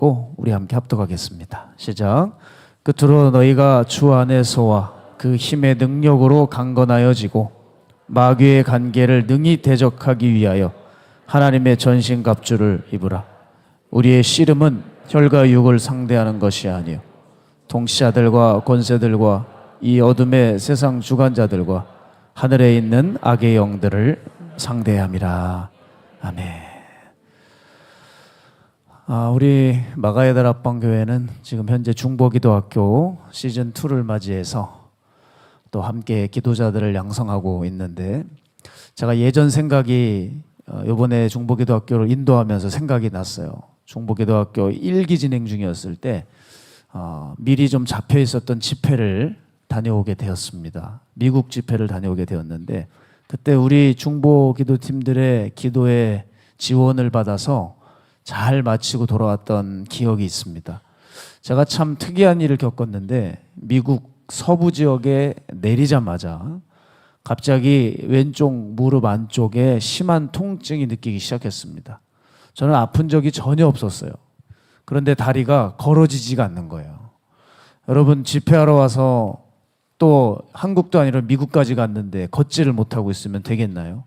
우리 함께 합독하겠습니다. 시작. 끝으로 너희가 주 안에서와 그 힘의 능력으로 강건하여지고 마귀의 관계를 능히 대적하기 위하여 하나님의 전신갑주를 입으라. 우리의 씨름은 혈과 육을 상대하는 것이 아니요 통치자들과 권세들과 이 어둠의 세상 주관자들과 하늘에 있는 악의 영들을 상대함이라. 아멘. 우리 마가야들 합방교회는 지금 현재 중보기도학교 시즌2를 맞이해서 또 함께 기도자들을 양성하고 있는데, 제가 예전 생각이 이번에 중보기도학교를 인도하면서 생각이 났어요. 중보기도학교 1기 진행 중이었을 때 미리 좀 잡혀 있었던 집회를 다녀오게 되었습니다. 미국 집회를 다녀오게 되었는데, 그때 우리 중보기도팀들의 기도에 지원을 받아서 잘 마치고 돌아왔던 기억이 있습니다. 제가 참 특이한 일을 겪었는데, 미국 서부 지역에 내리자마자 갑자기 왼쪽 무릎 안쪽에 심한 통증이 느끼기 시작했습니다. 저는 아픈 적이 전혀 없었어요. 그런데 다리가 걸어지지가 않는 거예요. 여러분, 집회하러 와서 또 한국도 아니라 미국까지 갔는데 걷지를 못하고 있으면 되겠나요?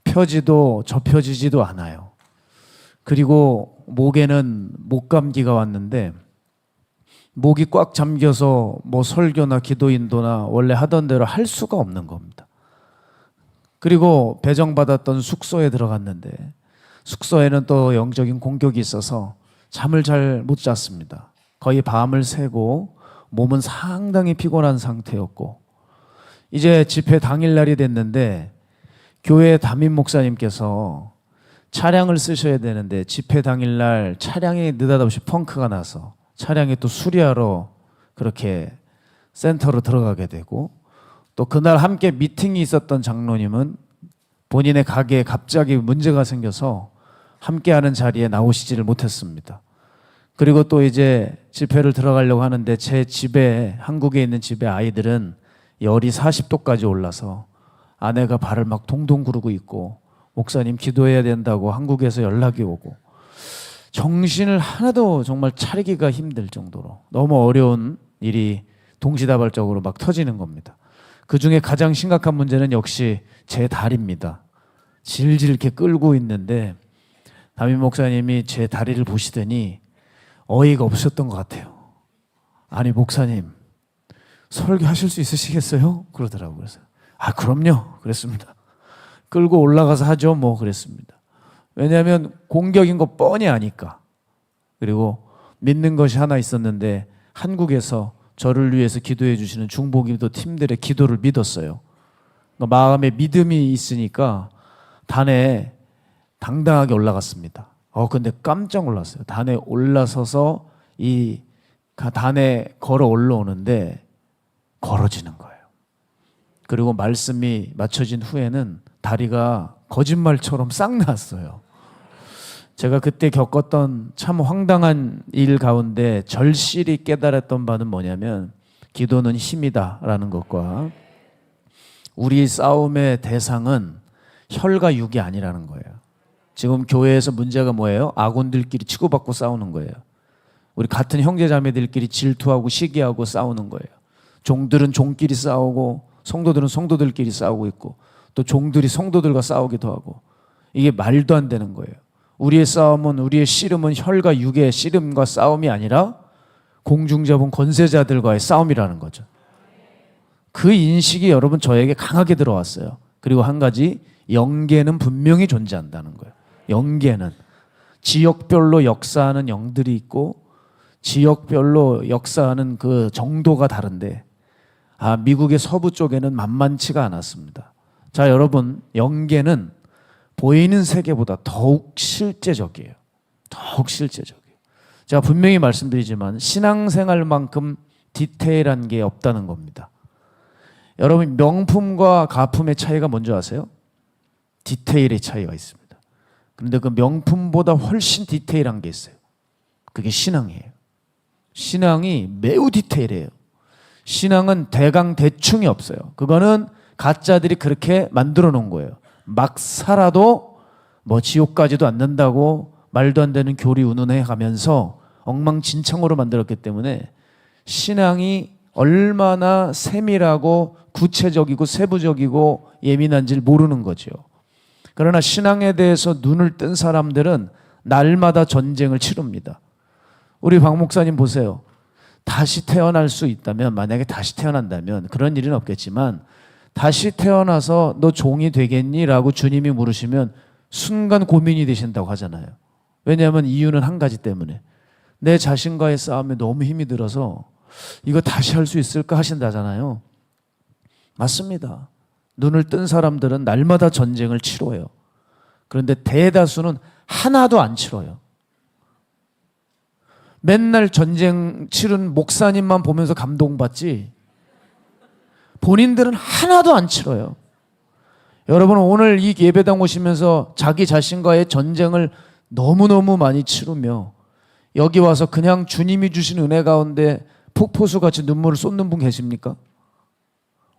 펴지도 접혀지지도 않아요. 그리고 목에는 목감기가 왔는데, 목이 꽉 잠겨서 뭐 설교나 기도 인도나 원래 하던 대로 할 수가 없는 겁니다. 그리고 배정받았던 숙소에 들어갔는데, 숙소에는 또 영적인 공격이 있어서 잠을 잘 못 잤습니다. 거의 밤을 새고 몸은 상당히 피곤한 상태였고, 이제 집회 당일날이 됐는데 교회 담임 목사님께서 차량을 쓰셔야 되는데, 집회 당일날 차량이 느닷없이 펑크가 나서 차량에 또 수리하러 그렇게 센터로 들어가게 되고, 또 그날 함께 미팅이 있었던 장로님은 본인의 가게에 갑자기 문제가 생겨서 함께하는 자리에 나오시지를 못했습니다. 그리고 또 이제 집회를 들어가려고 하는데, 제 집에, 한국에 있는 집에 아이들은 열이 40도까지 올라서 아내가 발을 막 동동 구르고 있고, 목사님 기도해야 된다고 한국에서 연락이 오고, 정신을 하나도 정말 차리기가 힘들 정도로 너무 어려운 일이 동시다발적으로 막 터지는 겁니다. 그 중에 가장 심각한 문제는 역시 제 다리입니다. 질질 이렇게 끌고 있는데, 담임 목사님이 제 다리를 보시더니 어이가 없으셨던 것 같아요. 아니 목사님, 설교하실 수 있으시겠어요? 그러더라고요. 그래서 그럼요 그랬습니다. 끌고 올라가서 하죠 뭐 그랬습니다. 왜냐하면 공격인 거 뻔히 아니까. 그리고 믿는 것이 하나 있었는데, 한국에서 저를 위해서 기도해 주시는 중보기도 팀들의 기도를 믿었어요. 그러니까 마음에 믿음이 있으니까 단에 당당하게 올라갔습니다. 근데 깜짝 놀랐어요. 단에 올라서서 이 단에 걸어 올라오는데 걸어지는 거예요. 그리고 말씀이 맞춰진 후에는 다리가 거짓말처럼 싹 나았어요. 제가 그때 겪었던 참 황당한 일 가운데 절실히 깨달았던 바는 뭐냐면, 기도는 힘이다라는 것과 우리 싸움의 대상은 혈과 육이 아니라는 거예요. 지금 교회에서 문제가 뭐예요? 아군들끼리 치고받고 싸우는 거예요. 우리 같은 형제자매들끼리 질투하고 시기하고 싸우는 거예요. 종들은 종끼리 싸우고 성도들은 성도들끼리 싸우고 있고, 또 종들이 성도들과 싸우기도 하고, 이게 말도 안 되는 거예요. 우리의 싸움은, 우리의 씨름은 혈과 육의 씨름과 싸움이 아니라 공중자본 권세자들과의 싸움이라는 거죠. 그 인식이 여러분 저에게 강하게 들어왔어요. 그리고 한 가지, 영계는 분명히 존재한다는 거예요. 영계는 지역별로 역사하는 영들이 있고, 지역별로 역사하는 그 정도가 다른데, 미국의 서부 쪽에는 만만치가 않았습니다. 자, 여러분, 영계는 보이는 세계보다 더욱 실제적이에요. 더욱 실제적이에요. 제가 분명히 말씀드리지만 신앙생활만큼 디테일한 게 없다는 겁니다. 여러분, 명품과 가품의 차이가 뭔지 아세요? 디테일의 차이가 있습니다. 그런데 그 명품보다 훨씬 디테일한 게 있어요. 그게 신앙이에요. 신앙이 매우 디테일해요. 신앙은 대강대충이 없어요. 그거는 가짜들이 그렇게 만들어 놓은 거예요. 막 살아도 뭐 지옥 가지도 않는다고 말도 안 되는 교리 운운해 가면서 엉망진창으로 만들었기 때문에 신앙이 얼마나 세밀하고 구체적이고 세부적이고 예민한지를 모르는 거죠. 그러나 신앙에 대해서 눈을 뜬 사람들은 날마다 전쟁을 치릅니다. 우리 박 목사님 보세요. 다시 태어날 수 있다면, 만약에 다시 태어난다면, 그런 일은 없겠지만 다시 태어나서 너 종이 되겠니? 라고 주님이 물으시면 순간 고민이 되신다고 하잖아요. 왜냐하면 이유는 한 가지 때문에 내 자신과의 싸움에 너무 힘이 들어서 이거 다시 할 수 있을까 하신다잖아요. 맞습니다. 눈을 뜬 사람들은 날마다 전쟁을 치러요. 그런데 대다수는 하나도 안 치러요. 맨날 전쟁 치른 목사님만 보면서 감동받지 본인들은 하나도 안 치러요. 여러분, 오늘 이 예배당 오시면서 자기 자신과의 전쟁을 너무너무 많이 치르며 여기 와서 그냥 주님이 주신 은혜 가운데 폭포수같이 눈물을 쏟는 분 계십니까?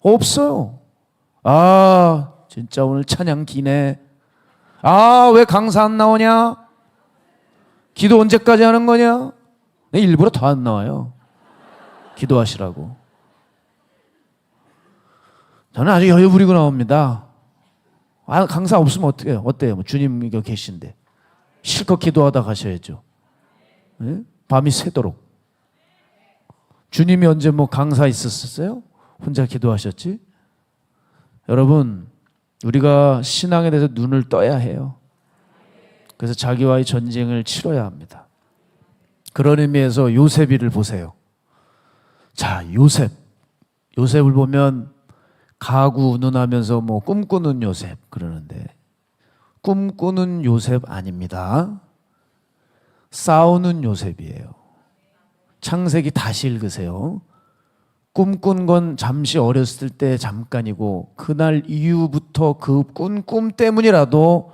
없어요. 아, 진짜 오늘 찬양 기네. 아, 왜 강사 안 나오냐? 기도 언제까지 하는 거냐? 일부러 더 안 나와요. 기도하시라고. 저는 아주 여유 부리고 나옵니다. 아, 강사 없으면 어때요? 어때요? 뭐 주님 이거 계신데 실컷 기도하다 가셔야죠. 네? 밤이 새도록. 주님이 언제 뭐 강사 있었어요? 혼자 기도하셨지? 여러분, 우리가 신앙에 대해서 눈을 떠야 해요. 그래서 자기와의 전쟁을 치러야 합니다. 그런 의미에서 요셉이를 보세요. 자, 요셉을 보면 가구 운운하면서 뭐 꿈꾸는 요셉 그러는데 꿈꾸는 요셉 아닙니다. 싸우는 요셉이에요. 창세기 다시 읽으세요. 꿈꾼 건 잠시 어렸을 때 잠깐이고 그날 이후부터 그 꾼 꿈 때문이라도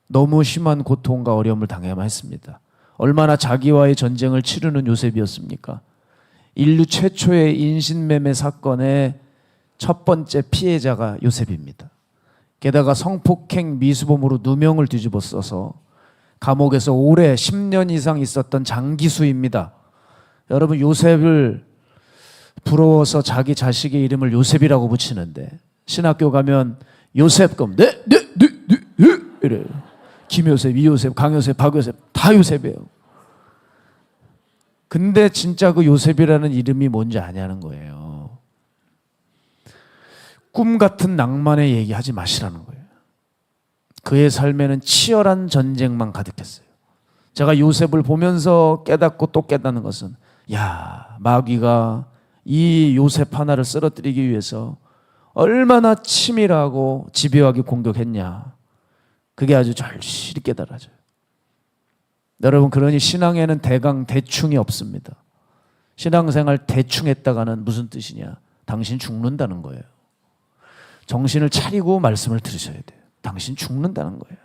너무 심한 고통과 어려움을 당해야만 했습니다. 얼마나 자기와의 전쟁을 치르는 요셉이었습니까? 인류 최초의 인신매매 사건의 첫 번째 피해자가 요셉입니다. 게다가 성폭행 미수범으로 누명을 뒤집어 써서 감옥에서 오래 10년 이상 있었던 장기수입니다. 여러분, 요셉을 부러워서 자기 자식의 이름을 요셉이라고 붙이는데 신학교 가면 요셉 그럼 네 이래요. 김요셉, 이요셉, 강요셉, 박요셉 다 요셉이에요. 근데 진짜 그 요셉이라는 이름이 뭔지 아냐는 거예요. 꿈 같은 낭만의 얘기하지 마시라는 거예요. 그의 삶에는 치열한 전쟁만 가득했어요. 제가 요셉을 보면서 깨닫고 또 깨닫는 것은 야, 마귀가 이 요셉 하나를 쓰러뜨리기 위해서 얼마나 치밀하고 집요하게 공격했냐. 그게 아주 절실히 깨달아져요. 여러분, 그러니 신앙에는 대충이 없습니다. 신앙생활 대충 했다가는 무슨 뜻이냐? 당신 죽는다는 거예요. 정신을 차리고 말씀을 들으셔야 돼요. 당신 죽는다는 거예요.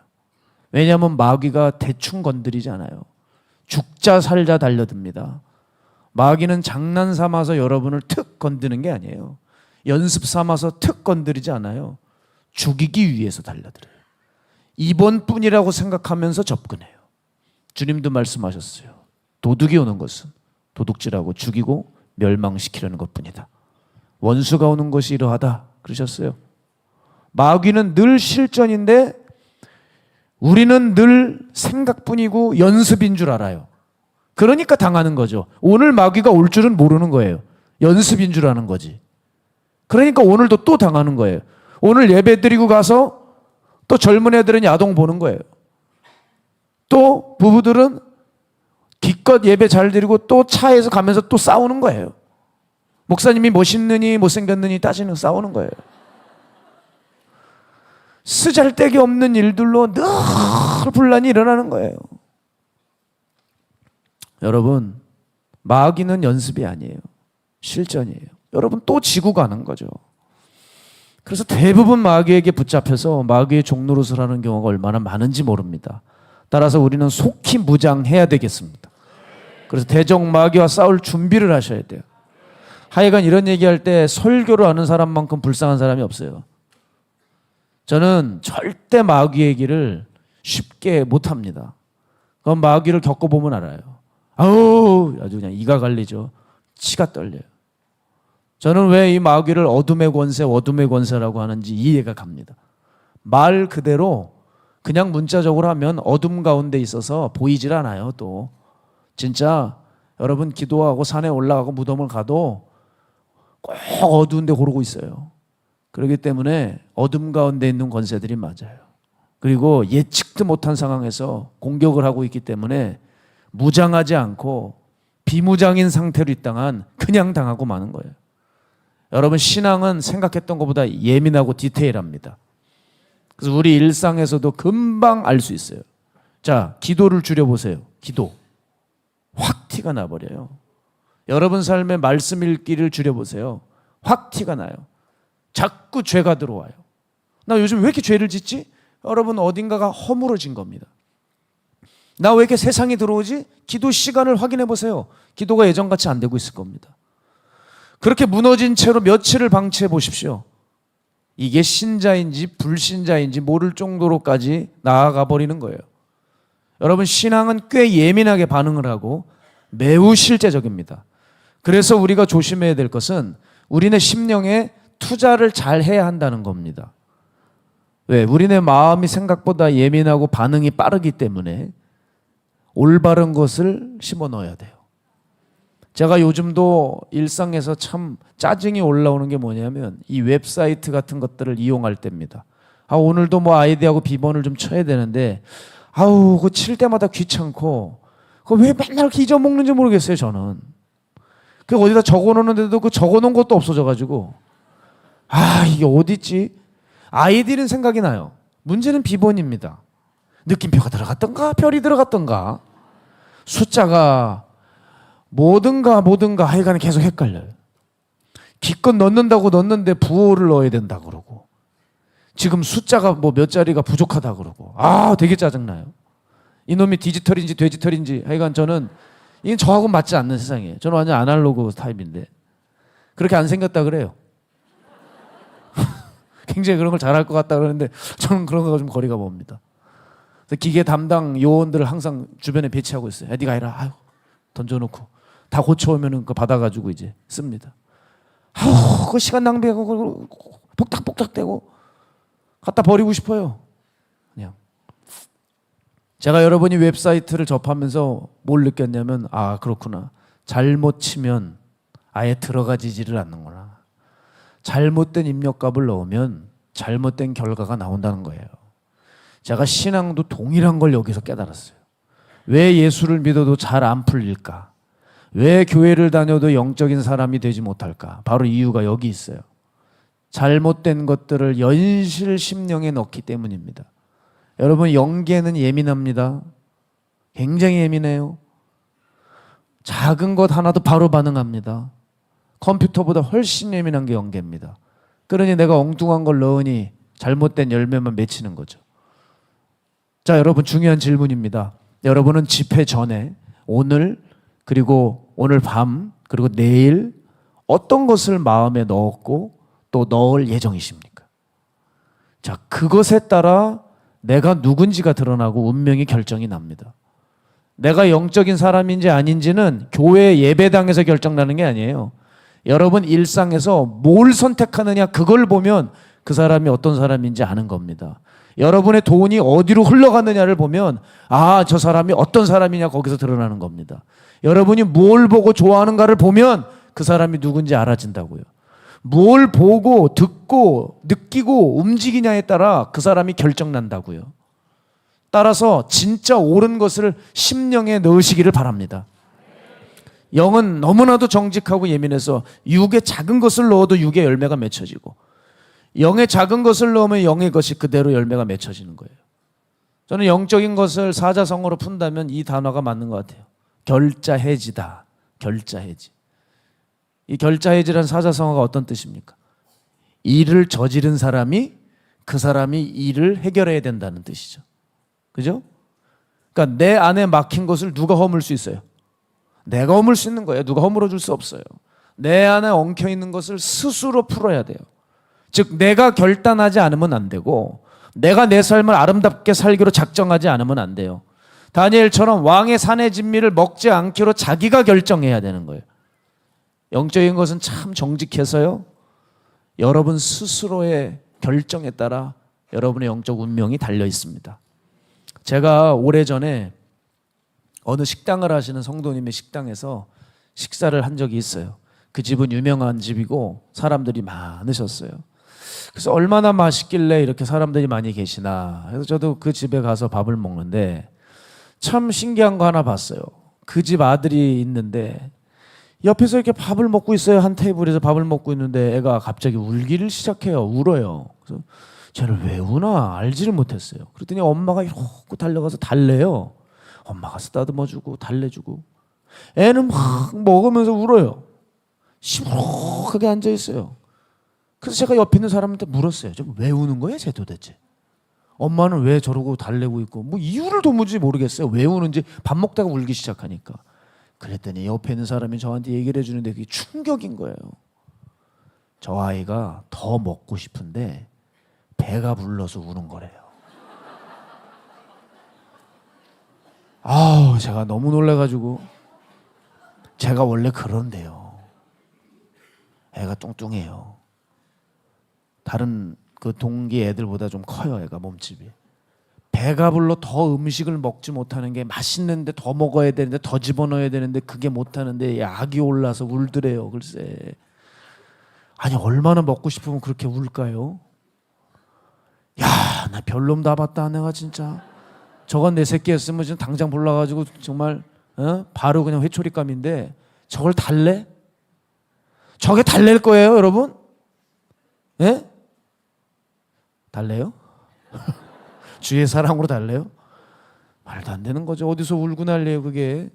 왜냐하면 마귀가 대충 건드리지 않아요. 죽자 살자 달려듭니다. 마귀는 장난 삼아서 여러분을 툭 건드는 게 아니에요. 연습 삼아서 툭 건드리지 않아요. 죽이기 위해서 달려들어요. 이번뿐이라고 생각하면서 접근해요. 주님도 말씀하셨어요. 도둑이 오는 것은 도둑질하고 죽이고 멸망시키려는 것뿐이다. 원수가 오는 것이 이러하다 그러셨어요. 마귀는 늘 실전인데 우리는 늘 생각뿐이고 연습인 줄 알아요. 그러니까 당하는 거죠. 오늘 마귀가 올 줄은 모르는 거예요. 연습인 줄 아는 거지. 그러니까 오늘도 또 당하는 거예요. 오늘 예배 드리고 가서 또 젊은 애들은 야동 보는 거예요. 또 부부들은 기껏 예배 잘 드리고 또 차에서 가면서 또 싸우는 거예요. 목사님이 멋있느니 못생겼느니 따지는 싸우는 거예요. 쓰잘데기 없는 일들로 늘 분란이 일어나는 거예요. 여러분, 마귀는 연습이 아니에요. 실전이에요. 여러분, 또 지고 가는 거죠. 그래서 대부분 마귀에게 붙잡혀서 마귀의 종노릇을 하는 경우가 얼마나 많은지 모릅니다. 따라서 우리는 속히 무장해야 되겠습니다. 그래서 대적 마귀와 싸울 준비를 하셔야 돼요. 하여간 이런 얘기할 때 설교를 아는 사람만큼 불쌍한 사람이 없어요. 저는 절대 마귀 얘기를 쉽게 못합니다. 그건 마귀를 겪어보면 알아요. 아우 아주 그냥 이가 갈리죠. 치가 떨려요. 저는 왜 이 마귀를 어둠의 권세라고 하는지 이해가 갑니다. 말 그대로 그냥 문자적으로 하면 어둠 가운데 있어서 보이질 않아요. 또 진짜 여러분 기도하고 산에 올라가고 무덤을 가도 꼭 어두운 데 고르고 있어요. 그렇기 때문에 어둠 가운데 있는 권세들이 맞아요. 그리고 예측도 못한 상황에서 공격을 하고 있기 때문에 무장하지 않고 비무장인 상태로 있다간 그냥 당하고 마는 거예요. 여러분 신앙은 생각했던 것보다 예민하고 디테일합니다. 그래서 우리 일상에서도 금방 알 수 있어요. 자, 기도를 줄여보세요. 기도. 확 티가 나버려요. 여러분 삶의 말씀 읽기를 줄여보세요. 확 티가 나요. 자꾸 죄가 들어와요. 나 요즘 왜 이렇게 죄를 짓지? 여러분 어딘가가 허물어진 겁니다. 나 왜 이렇게 세상이 들어오지? 기도 시간을 확인해 보세요. 기도가 예전같이 안 되고 있을 겁니다. 그렇게 무너진 채로 며칠을 방치해 보십시오. 이게 신자인지 불신자인지 모를 정도로까지 나아가 버리는 거예요. 여러분 신앙은 꽤 예민하게 반응을 하고 매우 실제적입니다. 그래서 우리가 조심해야 될 것은 우리네 심령에 투자를 잘 해야 한다는 겁니다. 왜? 우리네 마음이 생각보다 예민하고 반응이 빠르기 때문에 올바른 것을 심어 넣어야 돼요. 제가 요즘도 일상에서 참 짜증이 올라오는 게 뭐냐면 이 웹사이트 같은 것들을 이용할 때입니다. 오늘도 뭐 아이디하고 비번을 좀 쳐야 되는데 그거 칠 때마다 귀찮고 그거 왜 맨날 이렇게 잊어먹는지 모르겠어요. 저는 그 어디다 적어놓는데도 그 적어놓은 것도 없어져가지고 이게 어딨지? 아이디는 생각이 나요. 문제는 비번입니다. 느낌표가 들어갔던가 별이 들어갔던가 숫자가 뭐든가 하여간 계속 헷갈려요. 기껏 넣는다고 넣는데 부호를 넣어야 된다 그러고 지금 숫자가 뭐 몇 자리가 부족하다 그러고 되게 짜증나요. 이놈이 디지털인지 돼지털인지 하여간 저는 이건 저하고 맞지 않는 세상이에요. 저는 완전 아날로그 타입인데 그렇게 안 생겼다 그래요. 굉장히 그런 걸 잘할 것 같다 그러는데 저는 그런 거가 좀 거리가 멉니다. 그래서 기계 담당 요원들을 항상 주변에 배치하고 있어요. 네가 해라. 던져놓고 다 고쳐오면은 그거 받아가지고 이제 씁니다. 그 시간 낭비하고 복닥복닥대고 갖다 버리고 싶어요. 그냥 제가 여러분이 웹사이트를 접하면서 뭘 느꼈냐면 그렇구나. 잘못 치면 아예 들어가지지를 않는구나. 잘못된 입력값을 넣으면 잘못된 결과가 나온다는 거예요. 제가 신앙도 동일한 걸 여기서 깨달았어요. 왜 예수를 믿어도 잘 안 풀릴까? 왜 교회를 다녀도 영적인 사람이 되지 못할까? 바로 이유가 여기 있어요. 잘못된 것들을 연실 심령에 넣기 때문입니다. 여러분 영계는 예민합니다. 굉장히 예민해요. 작은 것 하나도 바로 반응합니다. 컴퓨터보다 훨씬 예민한 게 영계입니다. 그러니 내가 엉뚱한 걸 넣으니 잘못된 열매만 맺히는 거죠. 자, 여러분 중요한 질문입니다. 여러분은 집회 전에 오늘 그리고 오늘 밤 그리고 내일 어떤 것을 마음에 넣었고 또 넣을 예정이십니까? 자, 그것에 따라 내가 누군지가 드러나고 운명이 결정이 납니다. 내가 영적인 사람인지 아닌지는 교회 예배당에서 결정나는 게 아니에요. 여러분 일상에서 뭘 선택하느냐 그걸 보면 그 사람이 어떤 사람인지 아는 겁니다. 여러분의 돈이 어디로 흘러가느냐를 보면 저 사람이 어떤 사람이냐 거기서 드러나는 겁니다. 여러분이 뭘 보고 좋아하는가를 보면 그 사람이 누군지 알아진다고요. 뭘 보고 듣고 느끼고 움직이냐에 따라 그 사람이 결정난다고요. 따라서 진짜 옳은 것을 심령에 넣으시기를 바랍니다. 영은 너무나도 정직하고 예민해서 육의 작은 것을 넣어도 육의 열매가 맺혀지고 영의 작은 것을 넣으면 영의 것이 그대로 열매가 맺혀지는 거예요. 저는 영적인 것을 사자성어로 푼다면 이 단어가 맞는 것 같아요. 결자해지다. 결자해지. 이 결자해지라는 사자성어가 어떤 뜻입니까? 일을 저지른 사람이 그 사람이 일을 해결해야 된다는 뜻이죠. 그죠? 그러니까 내 안에 막힌 것을 누가 허물 수 있어요? 내가 허물 수 있는 거예요. 누가 허물어 줄 수 없어요. 내 안에 엉켜 있는 것을 스스로 풀어야 돼요. 즉 내가 결단하지 않으면 안 되고 내가 내 삶을 아름답게 살기로 작정하지 않으면 안 돼요. 다니엘처럼 왕의 산의 진미를 먹지 않기로 자기가 결정해야 되는 거예요. 영적인 것은 참 정직해서요. 여러분 스스로의 결정에 따라 여러분의 영적 운명이 달려 있습니다. 제가 오래전에 어느 식당을 하시는 성도님의 식당에서 식사를 한 적이 있어요. 그 집은 유명한 집이고 사람들이 많으셨어요. 그래서 얼마나 맛있길래 이렇게 사람들이 많이 계시나. 그래서 저도 그 집에 가서 밥을 먹는데 참 신기한 거 하나 봤어요. 그 집 아들이 있는데 옆에서 이렇게 밥을 먹고 있어요. 한 테이블에서 밥을 먹고 있는데 애가 갑자기 울기를 시작해요. 울어요. 그래서 쟤를 왜 우나 알지를 못했어요. 그랬더니 엄마가 이러고 달려가서 달래요. 엄마가 쓰다듬어주고 달래주고 애는 막 먹으면서 울어요. 시무룩하게 앉아있어요. 그래서 제가 옆에 있는 사람한테 물었어요. 좀 왜 우는 거예요 쟤 도대체? 엄마는 왜 저러고 달래고 있고 뭐 이유를 도무지 모르겠어요. 왜 우는지. 밥 먹다가 울기 시작하니까. 그랬더니 옆에 있는 사람이 저한테 얘기를 해주는데 그게 충격인 거예요. 저 아이가 더 먹고 싶은데 배가 불러서 우는 거래요. 아우, 제가 너무 놀라가지고. 제가 원래 그런데요. 애가 뚱뚱해요. 다른 그 동기 애들보다 좀 커요. 애가 몸집이. 배가 불러 더 음식을 먹지 못하는 게 맛있는데 더 먹어야 되는데 더 집어넣어야 되는데 그게 못하는데 약이 올라서 울더래요. 글쎄. 아니 얼마나 먹고 싶으면 그렇게 울까요? 야, 나 별놈 다 봤다 내가 진짜. 저건 내 새끼였으면 지금 당장 불러가지고 정말 바로 그냥 회초리감인데 저걸 달래? 저게 달랠 거예요 여러분? 예? 달래요? 주의 사랑으로 달래요? 말도 안 되는 거죠. 어디서 울고 난리예요 그게.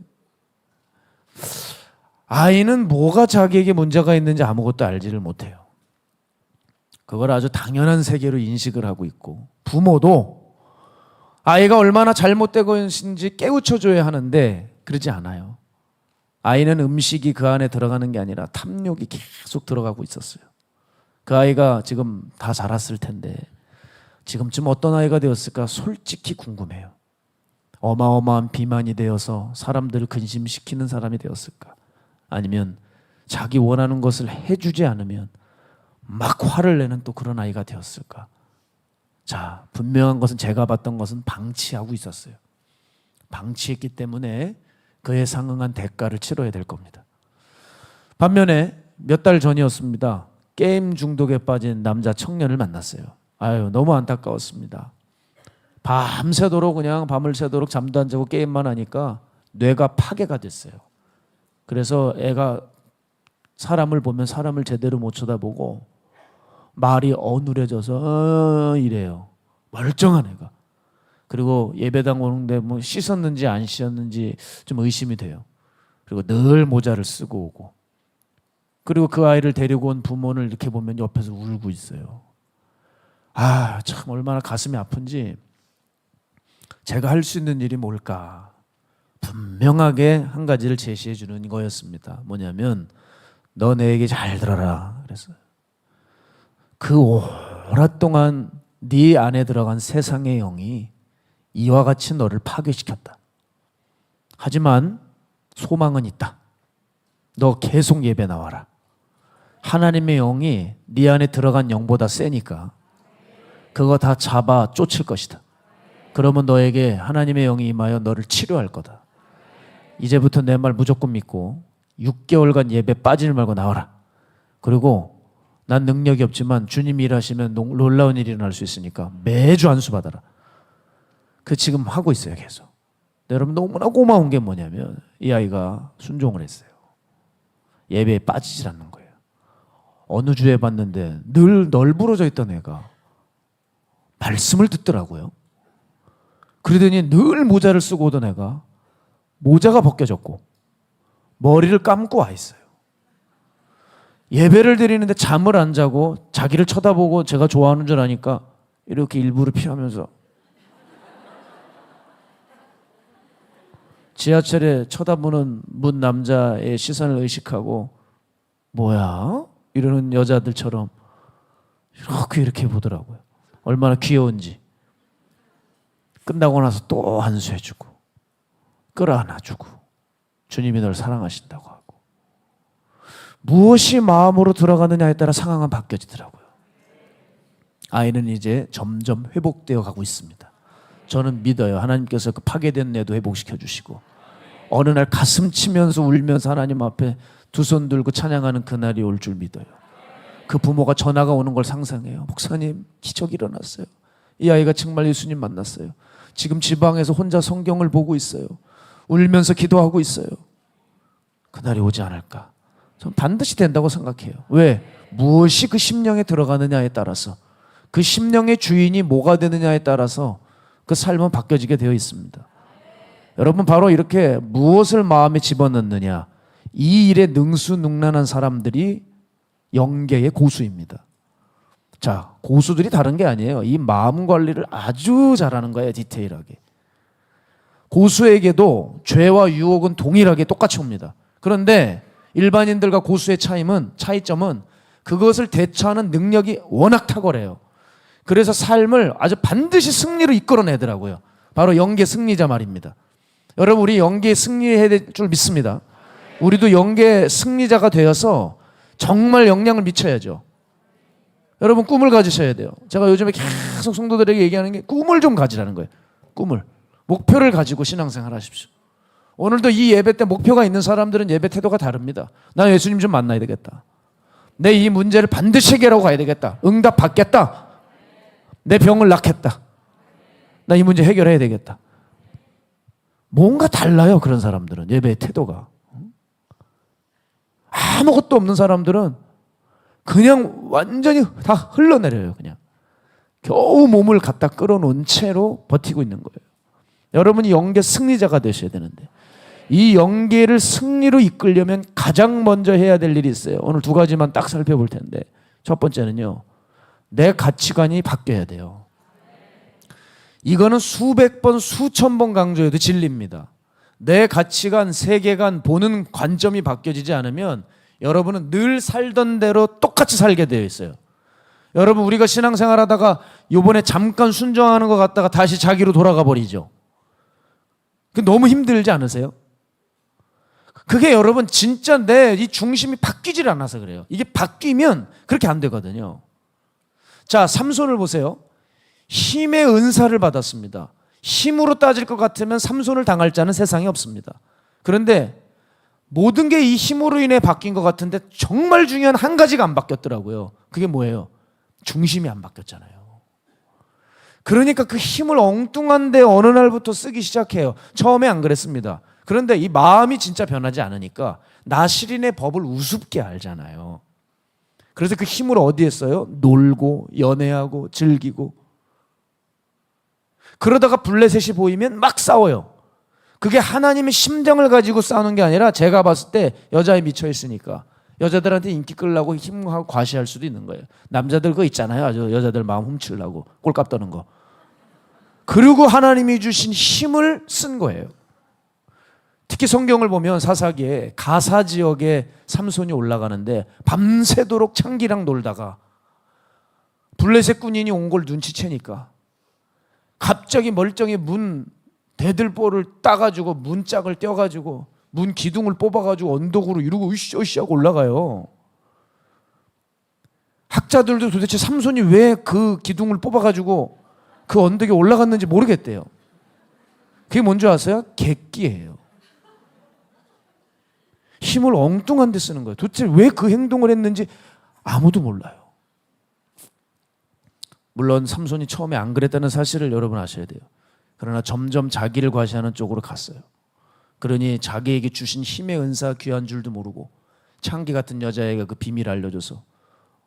아이는 뭐가 자기에게 문제가 있는지 아무것도 알지를 못해요. 그걸 아주 당연한 세계로 인식을 하고 있고, 부모도 아이가 얼마나 잘못되고 있는지 깨우쳐줘야 하는데 그러지 않아요. 아이는 음식이 그 안에 들어가는 게 아니라 탐욕이 계속 들어가고 있었어요. 그 아이가 지금 다 자랐을 텐데 지금쯤 어떤 아이가 되었을까 솔직히 궁금해요. 어마어마한 비만이 되어서 사람들을 근심시키는 사람이 되었을까? 아니면 자기 원하는 것을 해주지 않으면 막 화를 내는 또 그런 아이가 되었을까? 자, 분명한 것은 제가 봤던 것은 방치하고 있었어요. 방치했기 때문에 그에 상응한 대가를 치러야 될 겁니다. 반면에 몇 달 전이었습니다. 게임 중독에 빠진 남자 청년을 만났어요. 아유, 너무 안타까웠습니다. 밤새도록 그냥 밤을 새도록 잠도 안 자고 게임만 하니까 뇌가 파괴가 됐어요. 그래서 애가 사람을 보면 사람을 제대로 못 쳐다보고 말이 어눌해져서 이래요. 멀쩡한 애가. 그리고 예배당 오는데 뭐 씻었는지 안 씻었는지 좀 의심이 돼요. 그리고 늘 모자를 쓰고 오고. 그리고 그 아이를 데리고 온 부모를 이렇게 보면 옆에서 울고 있어요. 아, 참 얼마나 가슴이 아픈지. 제가 할 수 있는 일이 뭘까? 분명하게 한 가지를 제시해 주는 거였습니다. 뭐냐면 너 내게 잘 들어라 그랬어요. 그 오랫동안 네 안에 들어간 세상의 영이 이와 같이 너를 파괴시켰다. 하지만 소망은 있다. 너 계속 예배 나와라. 하나님의 영이 네 안에 들어간 영보다 세니까 그거 다 잡아 쫓을 것이다. 그러면 너에게 하나님의 영이 임하여 너를 치료할 거다. 이제부터 내 말 무조건 믿고 6개월간 예배 빠지지 말고 나와라. 그리고 난 능력이 없지만 주님이 일하시면 놀라운 일이 일어날 수 있으니까 매주 안수 받아라. 그 지금 하고 있어요 계속. 여러분 너무나 고마운 게 뭐냐면 이 아이가 순종을 했어요. 예배에 빠지질 않는 거예요. 어느 주에 봤는데 늘 널브러져 있던 애가 말씀을 듣더라고요. 그러더니 늘 모자를 쓰고 오던 애가 모자가 벗겨졌고 머리를 감고 와 있어요. 예배를 드리는데 잠을 안 자고 자기를 쳐다보고 제가 좋아하는 줄 아니까 이렇게 일부러 피하면서 지하철에 쳐다보는 문 남자의 시선을 의식하고 뭐야? 이러는 여자들처럼 이렇게 보더라고요. 얼마나 귀여운지. 끝나고 나서 또 안수해주고 끌어안아주고 주님이 널 사랑하신다고 하고 무엇이 마음으로 들어가느냐에 따라 상황은 바뀌어지더라고요. 아이는 이제 점점 회복되어 가고 있습니다. 저는 믿어요. 하나님께서 그 파괴된 뇌도 회복시켜 주시고 어느 날 가슴 치면서 울면서 하나님 앞에 두 손 들고 찬양하는 그날이 올 줄 믿어요. 그 부모가 전화가 오는 걸 상상해요. 목사님, 기적이 일어났어요. 이 아이가 정말 예수님 만났어요. 지금 지방에서 혼자 성경을 보고 있어요. 울면서 기도하고 있어요. 그날이 오지 않을까? 저는 반드시 된다고 생각해요. 왜? 무엇이 그 심령에 들어가느냐에 따라서, 그 심령의 주인이 뭐가 되느냐에 따라서 그 삶은 바뀌어지게 되어 있습니다. 여러분, 바로 이렇게 무엇을 마음에 집어넣느냐, 이 일에 능수능란한 사람들이 영계의 고수입니다. 자, 고수들이 다른 게 아니에요. 이 마음 관리를 아주 잘하는 거예요. 디테일하게. 고수에게도 죄와 유혹은 동일하게 똑같이 옵니다. 그런데 일반인들과 고수의 차이점은 그것을 대처하는 능력이 워낙 탁월해요. 그래서 삶을 아주 반드시 승리로 이끌어내더라고요. 바로 영계 승리자 말입니다. 여러분, 우리 영계에 승리해야 될 줄 믿습니다. 우리도 영계 승리자가 되어서 정말 영향을 미쳐야죠. 여러분, 꿈을 가지셔야 돼요. 제가 요즘에 계속 성도들에게 얘기하는 게 꿈을 좀 가지라는 거예요. 꿈을. 목표를 가지고 신앙생활 하십시오. 오늘도 이 예배 때 목표가 있는 사람들은 예배 태도가 다릅니다. 나 예수님 좀 만나야 되겠다. 내 이 문제를 반드시 해결하고 가야 되겠다. 응답 받겠다. 내 병을 낫겠다. 나 이 문제 해결해야 되겠다. 뭔가 달라요. 그런 사람들은 예배의 태도가. 아무것도 없는 사람들은 그냥 완전히 다 흘러내려요. 그냥 겨우 몸을 갖다 끌어놓은 채로 버티고 있는 거예요. 여러분이 영계 승리자가 되셔야 되는데, 이 영계를 승리로 이끌려면 가장 먼저 해야 될 일이 있어요. 오늘 두 가지만 딱 살펴볼 텐데, 첫 번째는요, 내 가치관이 바뀌어야 돼요. 이거는 수백 번, 수천 번 강조해도 진리입니다. 내 가치관, 세계관, 보는 관점이 바뀌어지지 않으면 여러분은 늘 살던 대로 똑같이 살게 되어 있어요. 여러분, 우리가 신앙생활 하다가 요번에 잠깐 순종하는 것 같다가 다시 자기로 돌아가 버리죠. 너무 힘들지 않으세요? 그게 여러분 진짜 내 이 중심이 바뀌질 않아서 그래요. 이게 바뀌면 그렇게 안 되거든요. 자, 삼손을 보세요. 힘의 은사를 받았습니다. 힘으로 따질 것 같으면 삼손을 당할 자는 세상에 없습니다. 그런데 모든 게 이 힘으로 인해 바뀐 것 같은데 정말 중요한 한 가지가 안 바뀌었더라고요. 그게 뭐예요? 중심이 안 바뀌었잖아요. 그러니까 그 힘을 엉뚱한데 어느 날부터 쓰기 시작해요. 처음에 안 그랬습니다. 그런데 이 마음이 진짜 변하지 않으니까 나시린의 법을 우습게 알잖아요. 그래서 그 힘을 어디에 써요? 놀고 연애하고 즐기고. 그러다가 블레셋이 보이면 막 싸워요. 그게 하나님의 심정을 가지고 싸우는 게 아니라 제가 봤을 때 여자에 미쳐 있으니까 여자들한테 인기 끌려고 힘하고 과시할 수도 있는 거예요. 남자들 그거 있잖아요. 아주 여자들 마음 훔치려고 꼴값 떠는 거. 그리고 하나님이 주신 힘을 쓴 거예요. 특히 성경을 보면 사사기에 가사 지역에 삼손이 올라가는데 밤새도록 창기랑 놀다가 블레셋 군인이 온 걸 눈치채니까 갑자기 멀쩡히 문 대들보를 따가지고 문짝을 떼어가지고 문 기둥을 뽑아가지고 언덕으로 이러고 으쌰으쌰 하고 올라가요. 학자들도 도대체 삼손이 왜 그 기둥을 뽑아가지고 그 언덕에 올라갔는지 모르겠대요. 그게 뭔지 아세요? 객기예요. 힘을 엉뚱한 데 쓰는 거예요. 도대체 왜 그 행동을 했는지 아무도 몰라요. 물론 삼손이 처음에 안 그랬다는 사실을 여러분 아셔야 돼요. 그러나 점점 자기를 과시하는 쪽으로 갔어요. 그러니 자기에게 주신 힘의 은사 귀한 줄도 모르고 창기 같은 여자애가 그 비밀을 알려줘서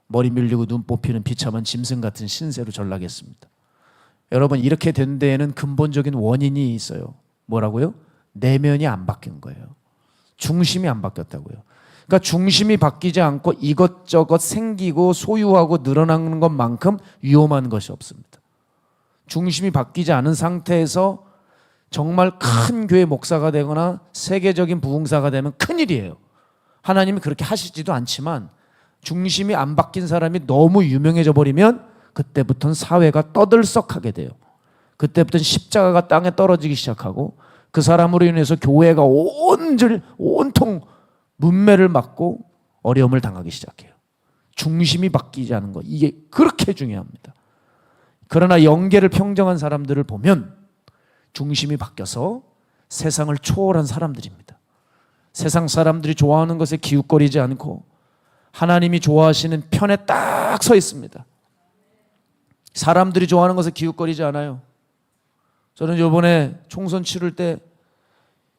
머리 밀리고 눈 뽑히는 비참한 짐승 같은 신세로 전락했습니다. 여러분, 이렇게 된 데에는 근본적인 원인이 있어요. 뭐라고요? 내면이 안 바뀐 거예요. 중심이 안 바뀌었다고요. 그러니까 중심이 바뀌지 않고 이것저것 생기고 소유하고 늘어나는 것만큼 위험한 것이 없습니다. 중심이 바뀌지 않은 상태에서 정말 큰 교회 목사가 되거나 세계적인 부흥사가 되면 큰일이에요. 하나님이 그렇게 하시지도 않지만 중심이 안 바뀐 사람이 너무 유명해져 버리면 그때부터는 사회가 떠들썩하게 돼요. 그때부터는 십자가가 땅에 떨어지기 시작하고 그 사람으로 인해서 교회가 온통 문매를 맞고 어려움을 당하기 시작해요. 중심이 바뀌지 않은 것, 이게 그렇게 중요합니다. 그러나 영계를 평정한 사람들을 보면 중심이 바뀌어서 세상을 초월한 사람들입니다. 세상 사람들이 좋아하는 것에 기웃거리지 않고 하나님이 좋아하시는 편에 딱 서 있습니다. 사람들이 좋아하는 것에 기웃거리지 않아요. 저는 이번에 총선 치를 때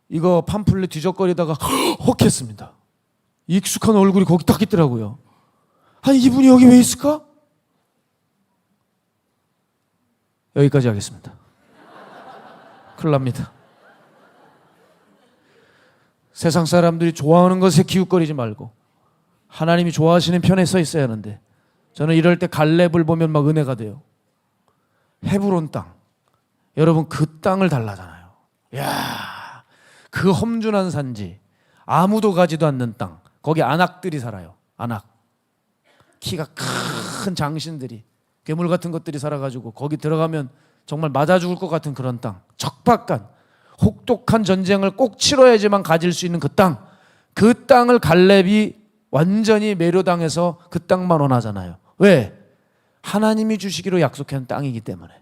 이거 팜플렛 뒤적거리다가 헉했습니다. 익숙한 얼굴이 거기 딱 있더라고요. 아니, 이분이 여기 왜 있을까? 여기까지 하겠습니다. 큰일 납니다. 세상 사람들이 좋아하는 것에 기웃거리지 말고 하나님이 좋아하시는 편에 서 있어야 하는데, 저는 이럴 때 갈렙을 보면 막 은혜가 돼요. 헤브론 땅, 여러분 그 땅을 달라잖아요. 이야, 그 험준한 산지, 아무도 가지도 않는 땅, 거기 안악들이 살아요. 안악, 키가 큰 장신들이, 괴물 같은 것들이 살아가지고 거기 들어가면 정말 맞아 죽을 것 같은 그런 땅, 적박한 혹독한 전쟁을 꼭 치러야지만 가질 수 있는 그 땅, 그 땅을 갈렙이 완전히 매료당해서 그 땅만 원하잖아요. 왜? 하나님이 주시기로 약속한 땅이기 때문에.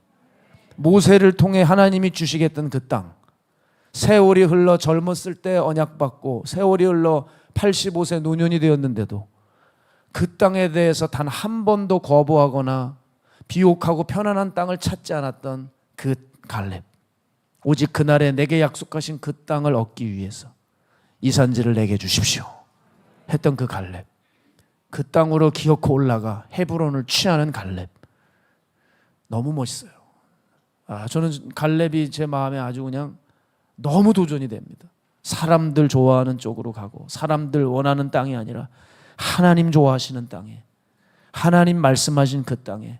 모세를 통해 하나님이 주시겠던 그 땅, 세월이 흘러 젊었을 때 언약받고 세월이 흘러 85세 노년이 되었는데도 그 땅에 대해서 단 한 번도 거부하거나 비옥하고 편안한 땅을 찾지 않았던 그 갈렙, 오직 그날에 내게 약속하신 그 땅을 얻기 위해서 이 산지를 내게 주십시오 했던 그 갈렙, 그 땅으로 기어코 올라가 헤브론을 취하는 갈렙, 너무 멋있어요. 저는 갈렙이 제 마음에 아주 그냥 너무 도전이 됩니다. 사람들 좋아하는 쪽으로 가고 사람들 원하는 땅이 아니라 하나님 좋아하시는 땅에, 하나님 말씀하신 그 땅에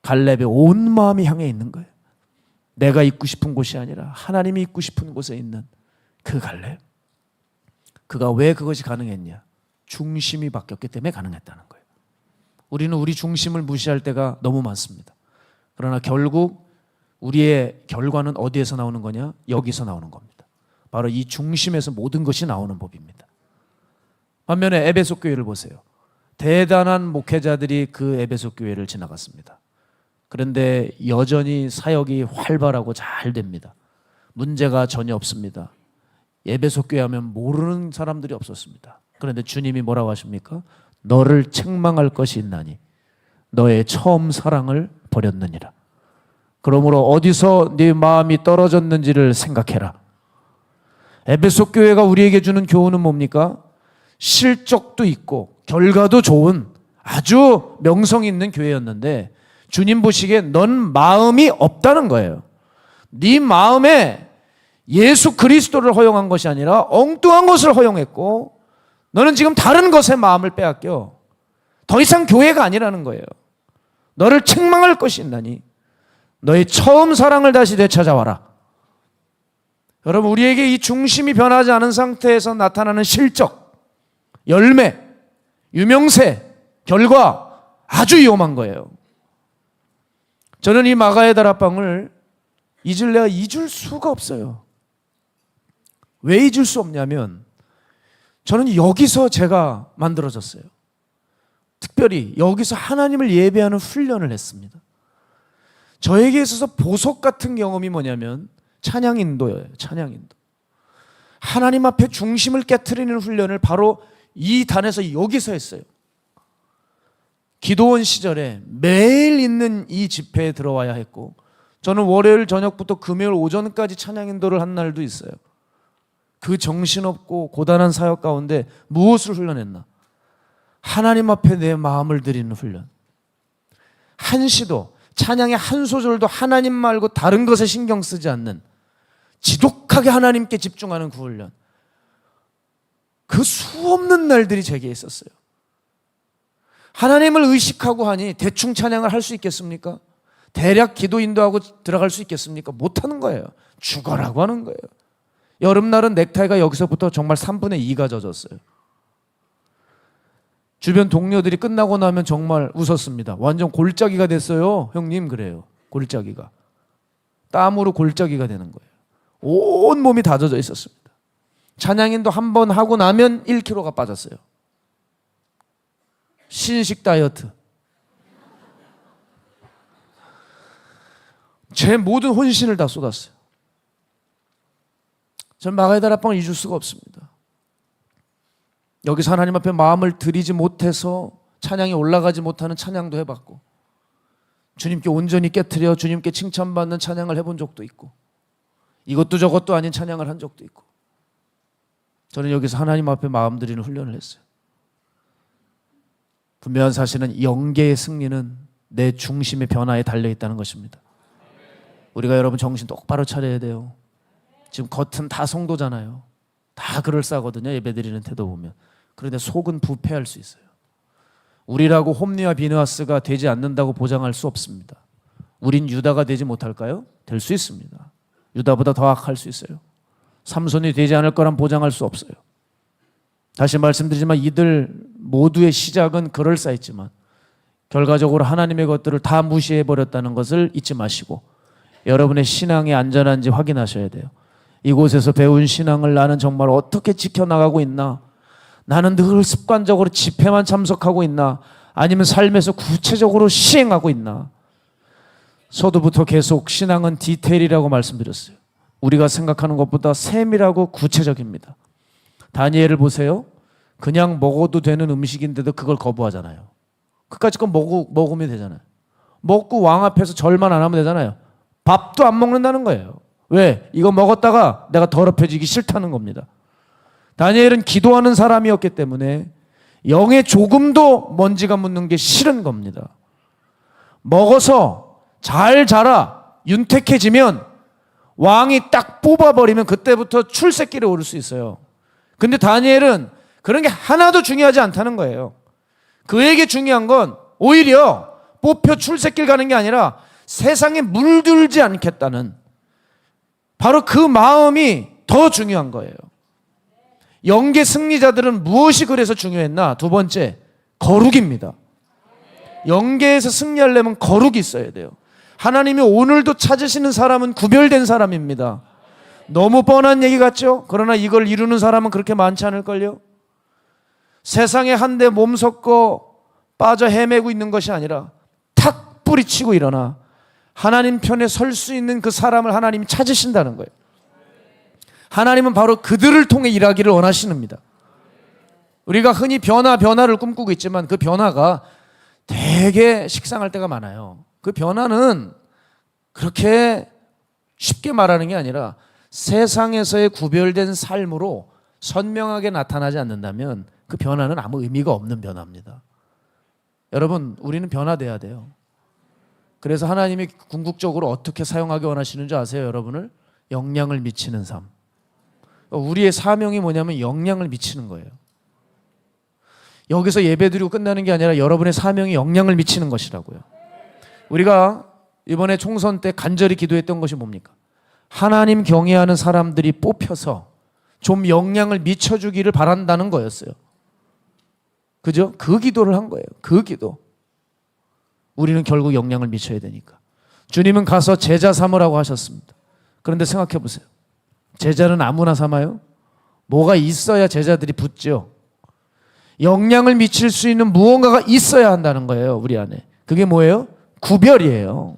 갈렙의 온 마음이 향해 있는 거예요. 내가 있고 싶은 곳이 아니라 하나님이 있고 싶은 곳에 있는 그 갈렙. 그가 왜 그것이 가능했냐? 중심이 바뀌었기 때문에 가능했다는 거예요. 우리는 우리 중심을 무시할 때가 너무 많습니다. 그러나 결국 우리의 결과는 어디에서 나오는 거냐? 여기서 나오는 겁니다. 바로 이 중심에서 모든 것이 나오는 법입니다. 반면에 에베소 교회를 보세요. 대단한 목회자들이 그 에베소 교회를 지나갔습니다. 그런데 여전히 사역이 활발하고 잘 됩니다. 문제가 전혀 없습니다. 에베소 교회 하면 모르는 사람들이 없었습니다. 그런데 주님이 뭐라고 하십니까? 너를 책망할 것이 있나니 너의 처음 사랑을 버렸느니라. 그러므로 어디서 네 마음이 떨어졌는지를 생각해라. 에베소 교회가 우리에게 주는 교훈은 뭡니까? 실적도 있고 결과도 좋은 아주 명성 있는 교회였는데 주님 보시기에 넌 마음이 없다는 거예요. 네 마음에 예수 그리스도를 허용한 것이 아니라 엉뚱한 것을 허용했고 너는 지금 다른 것에 마음을 빼앗겨. 더 이상 교회가 아니라는 거예요. 너를 책망할 것이 있나니 너의 처음 사랑을 다시 되찾아와라. 여러분, 우리에게 이 중심이 변하지 않은 상태에서 나타나는 실적, 열매, 유명세, 결과 아주 위험한 거예요. 저는 이 마가의 다락방을 내가 잊을 수가 없어요. 왜 잊을 수 없냐면 저는 여기서 제가 만들어졌어요. 특별히 여기서 하나님을 예배하는 훈련을 했습니다. 저에게 있어서 보석 같은 경험이 뭐냐면 찬양인도예요. 찬양인도. 하나님 앞에 중심을 깨트리는 훈련을 바로 이 단에서 여기서 했어요. 기도원 시절에 매일 있는 이 집회에 들어와야 했고 저는 월요일 저녁부터 금요일 오전까지 찬양인도를 한 날도 있어요. 그 정신없고 고단한 사역 가운데 무엇을 훈련했나? 하나님 앞에 내 마음을 드리는 훈련. 한 시도, 찬양의 한 소절도 하나님 말고 다른 것에 신경 쓰지 않는 지독하게 하나님께 집중하는 그 훈련. 그 수없는 날들이 제게 있었어요. 하나님을 의식하고 하니 대충 찬양을 할 수 있겠습니까? 대략 기도 인도하고 들어갈 수 있겠습니까? 못하는 거예요. 죽어라고 하는 거예요. 여름날은 넥타이가 여기서부터 정말 3분의 2가 젖었어요. 주변 동료들이 끝나고 나면 정말 웃었습니다. 완전 골짜기가 됐어요. 형님, 그래요. 골짜기가. 땀으로 골짜기가 되는 거예요. 온 몸이 다 젖어 있었습니다. 찬양인도 한 번 하고 나면 1kg가 빠졌어요. 신식 다이어트. 제 모든 혼신을 다 쏟았어요. 전 마가의 다락방을 잊을 수가 없습니다. 여기서 하나님 앞에 마음을 드리지 못해서 찬양이 올라가지 못하는 찬양도 해봤고, 주님께 온전히 깨트려 주님께 칭찬받는 찬양을 해본 적도 있고, 이것도 저것도 아닌 찬양을 한 적도 있고, 저는 여기서 하나님 앞에 마음 드리는 훈련을 했어요. 분명한 사실은 영계의 승리는 내 중심의 변화에 달려있다는 것입니다. 우리가 여러분 정신 똑바로 차려야 돼요. 지금 겉은 다 성도잖아요. 다 그럴싸하거든요. 예배드리는 태도 보면. 그런데 속은 부패할 수 있어요. 우리라고 홈리와 비느하스가 되지 않는다고 보장할 수 없습니다. 우린 유다가 되지 못할까요? 될 수 있습니다. 유다보다 더 악할 수 있어요. 삼손이 되지 않을 거란 보장할 수 없어요. 다시 말씀드리지만 이들 모두의 시작은 그럴싸했지만 결과적으로 하나님의 것들을 다 무시해버렸다는 것을 잊지 마시고 여러분의 신앙이 안전한지 확인하셔야 돼요. 이곳에서 배운 신앙을 나는 정말 어떻게 지켜나가고 있나? 나는 늘 습관적으로 집회만 참석하고 있나? 아니면 삶에서 구체적으로 시행하고 있나? 서두부터 계속 신앙은 디테일이라고 말씀드렸어요. 우리가 생각하는 것보다 세밀하고 구체적입니다. 다니엘을 보세요. 그냥 먹어도 되는 음식인데도 그걸 거부하잖아요. 끝까지 건 먹으면 되잖아요. 먹고 왕 앞에서 절만 안 하면 되잖아요. 밥도 안 먹는다는 거예요. 왜? 이거 먹었다가 내가 더럽혀지기 싫다는 겁니다. 다니엘은 기도하는 사람이었기 때문에 영에 조금도 먼지가 묻는 게 싫은 겁니다. 먹어서 잘 자라 윤택해지면 왕이 딱 뽑아버리면 그때부터 출세길에 오를 수 있어요. 근데 다니엘은 그런 게 하나도 중요하지 않다는 거예요. 그에게 중요한 건 오히려 뽑혀 출세길 가는 게 아니라 세상에 물들지 않겠다는 바로 그 마음이 더 중요한 거예요. 영계 승리자들은 무엇이 그래서 중요했나? 두 번째, 거룩입니다. 영계에서 승리하려면 거룩이 있어야 돼요. 하나님이 오늘도 찾으시는 사람은 구별된 사람입니다. 너무 뻔한 얘기 같죠? 그러나 이걸 이루는 사람은 그렇게 많지 않을걸요? 세상에 한데 몸 섞어 빠져 헤매고 있는 것이 아니라 탁 뿌리치고 일어나 하나님 편에 설 수 있는 그 사람을 하나님이 찾으신다는 거예요. 하나님은 바로 그들을 통해 일하기를 원하시는니다. 우리가 흔히 변화를 꿈꾸고 있지만 그 변화가 되게 식상할 때가 많아요. 그 변화는 그렇게 쉽게 말하는 게 아니라 세상에서의 구별된 삶으로 선명하게 나타나지 않는다면 그 변화는 아무 의미가 없는 변화입니다. 여러분, 우리는 변화돼야 돼요. 그래서 하나님이 궁극적으로 어떻게 사용하기 원하시는 줄 아세요? 여러분을 영향을 미치는 삶. 우리의 사명이 뭐냐면 영향을 미치는 거예요. 여기서 예배드리고 끝나는 게 아니라 여러분의 사명이 영향을 미치는 것이라고요. 우리가 이번에 총선 때 간절히 기도했던 것이 뭡니까? 하나님 경외하는 사람들이 뽑혀서 좀 영향을 미쳐주기를 바란다는 거였어요. 그죠? 그 기도를 한 거예요. 그 기도. 우리는 결국 영향을 미쳐야 되니까. 주님은 가서 제자 삼으라고 하셨습니다. 그런데 생각해 보세요. 제자는 아무나 삼아요? 뭐가 있어야 제자들이 붙죠. 영향을 미칠 수 있는 무언가가 있어야 한다는 거예요. 우리 안에. 그게 뭐예요? 구별이에요.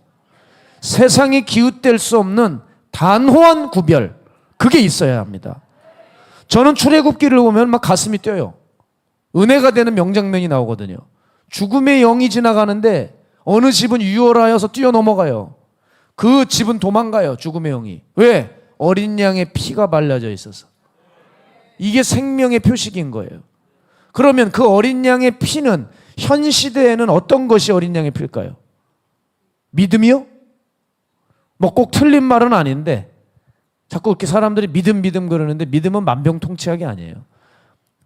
세상이 기웃될 수 없는 단호한 구별. 그게 있어야 합니다. 저는 출애굽기를 보면 막 가슴이 뛰어요. 은혜가 되는 명장면이 나오거든요. 죽음의 영이 지나가는데 어느 집은 유월하여서 뛰어넘어가요. 그 집은 도망가요. 죽음의 영이. 왜? 어린 양의 피가 발라져 있어서. 이게 생명의 표식인 거예요. 그러면 그 어린 양의 피는 현 시대에는 어떤 것이 어린 양의 피일까요? 믿음이요? 뭐 꼭 틀린 말은 아닌데 자꾸 이렇게 사람들이 믿음 그러는데 믿음은 만병통치약이 아니에요.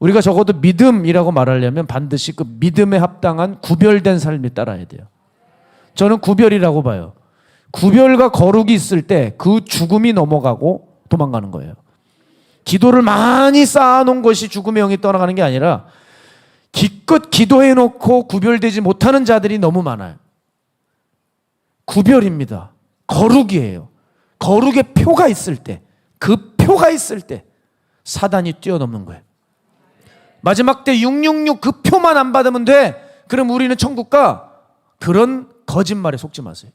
우리가 적어도 믿음이라고 말하려면 반드시 그 믿음에 합당한 구별된 삶이 따라야 돼요. 저는 구별이라고 봐요. 구별과 거룩이 있을 때 그 죽음이 넘어가고 도망가는 거예요. 기도를 많이 쌓아놓은 것이 죽음의 영이 떠나가는 게 아니라 기껏 기도해놓고 구별되지 못하는 자들이 너무 많아요. 구별입니다. 거룩이에요. 거룩의 표가 있을 때 그 표가 있을 때 사단이 뛰어넘는 거예요. 마지막 때 666 그 표만 안 받으면 돼. 그럼 우리는 천국 가. 그런 거짓말에 속지 마세요.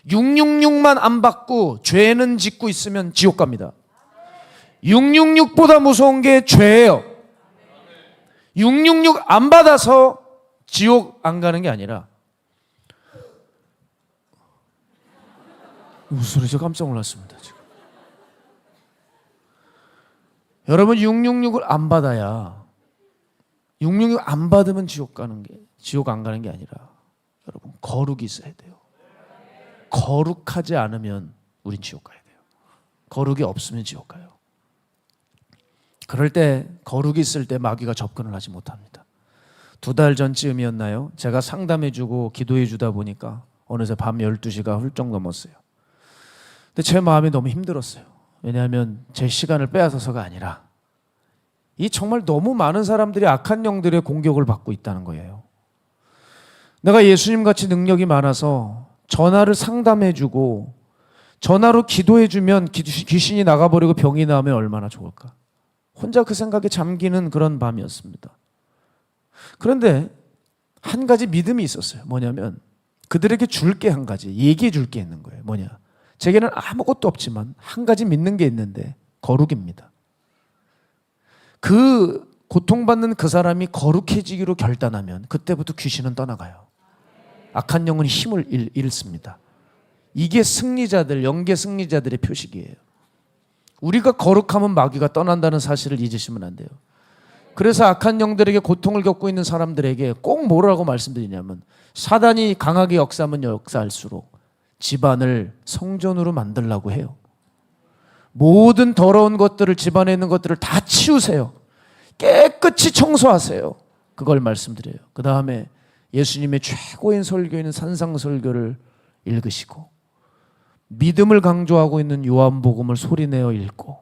666만 안 받고 죄는 짓고 있으면 지옥 갑니다. 666보다 무서운 게 죄예요. 666 안 받아서 지옥 안 가는 게 아니라, 무슨 소리죠? 깜짝 놀랐습니다 지금. 여러분 666을 안 받아야, 666 안 받으면 지옥 안 가는 게 아니라 여러분 거룩이 있어야 돼요. 거룩하지 않으면 우린 지옥 가야 돼요. 거룩이 없으면 지옥 가요. 그럴 때 거룩이 있을 때 마귀가 접근을 하지 못합니다. 2달 전쯤이었나요? 제가 상담해주고 기도해주다 보니까 어느새 밤 12시가 훌쩍 넘었어요. 근데 제 마음이 너무 힘들었어요. 왜냐하면 제 시간을 빼앗아서가 아니라 이 정말 너무 많은 사람들이 악한 영들의 공격을 받고 있다는 거예요. 내가 예수님같이 능력이 많아서 전화를 상담해주고 전화로 기도해주면 귀신이 나가버리고 병이 나으면 얼마나 좋을까. 혼자 그 생각에 잠기는 그런 밤이었습니다. 그런데 한 가지 믿음이 있었어요. 뭐냐면 그들에게 줄 게 한 가지, 얘기해 줄 게 있는 거예요. 뭐냐? 제게는 아무것도 없지만 한 가지 믿는 게 있는데 거룩입니다. 그 고통받는 그 사람이 거룩해지기로 결단하면 그때부터 귀신은 떠나가요. 악한 영은 힘을 잃습니다. 이게 승리자들, 영계 승리자들의 표식이에요. 우리가 거룩하면 마귀가 떠난다는 사실을 잊으시면 안 돼요. 그래서 악한 영들에게 고통을 겪고 있는 사람들에게 꼭 뭐라고 말씀드리냐면, 사단이 강하게 역사하면 역사할수록 집안을 성전으로 만들려고 해요. 모든 더러운 것들을, 집안에 있는 것들을 다 치우세요. 깨끗이 청소하세요. 그걸 말씀드려요. 그 다음에 예수님의 최고인 설교인 산상설교를 읽으시고, 믿음을 강조하고 있는 요한복음을 소리내어 읽고,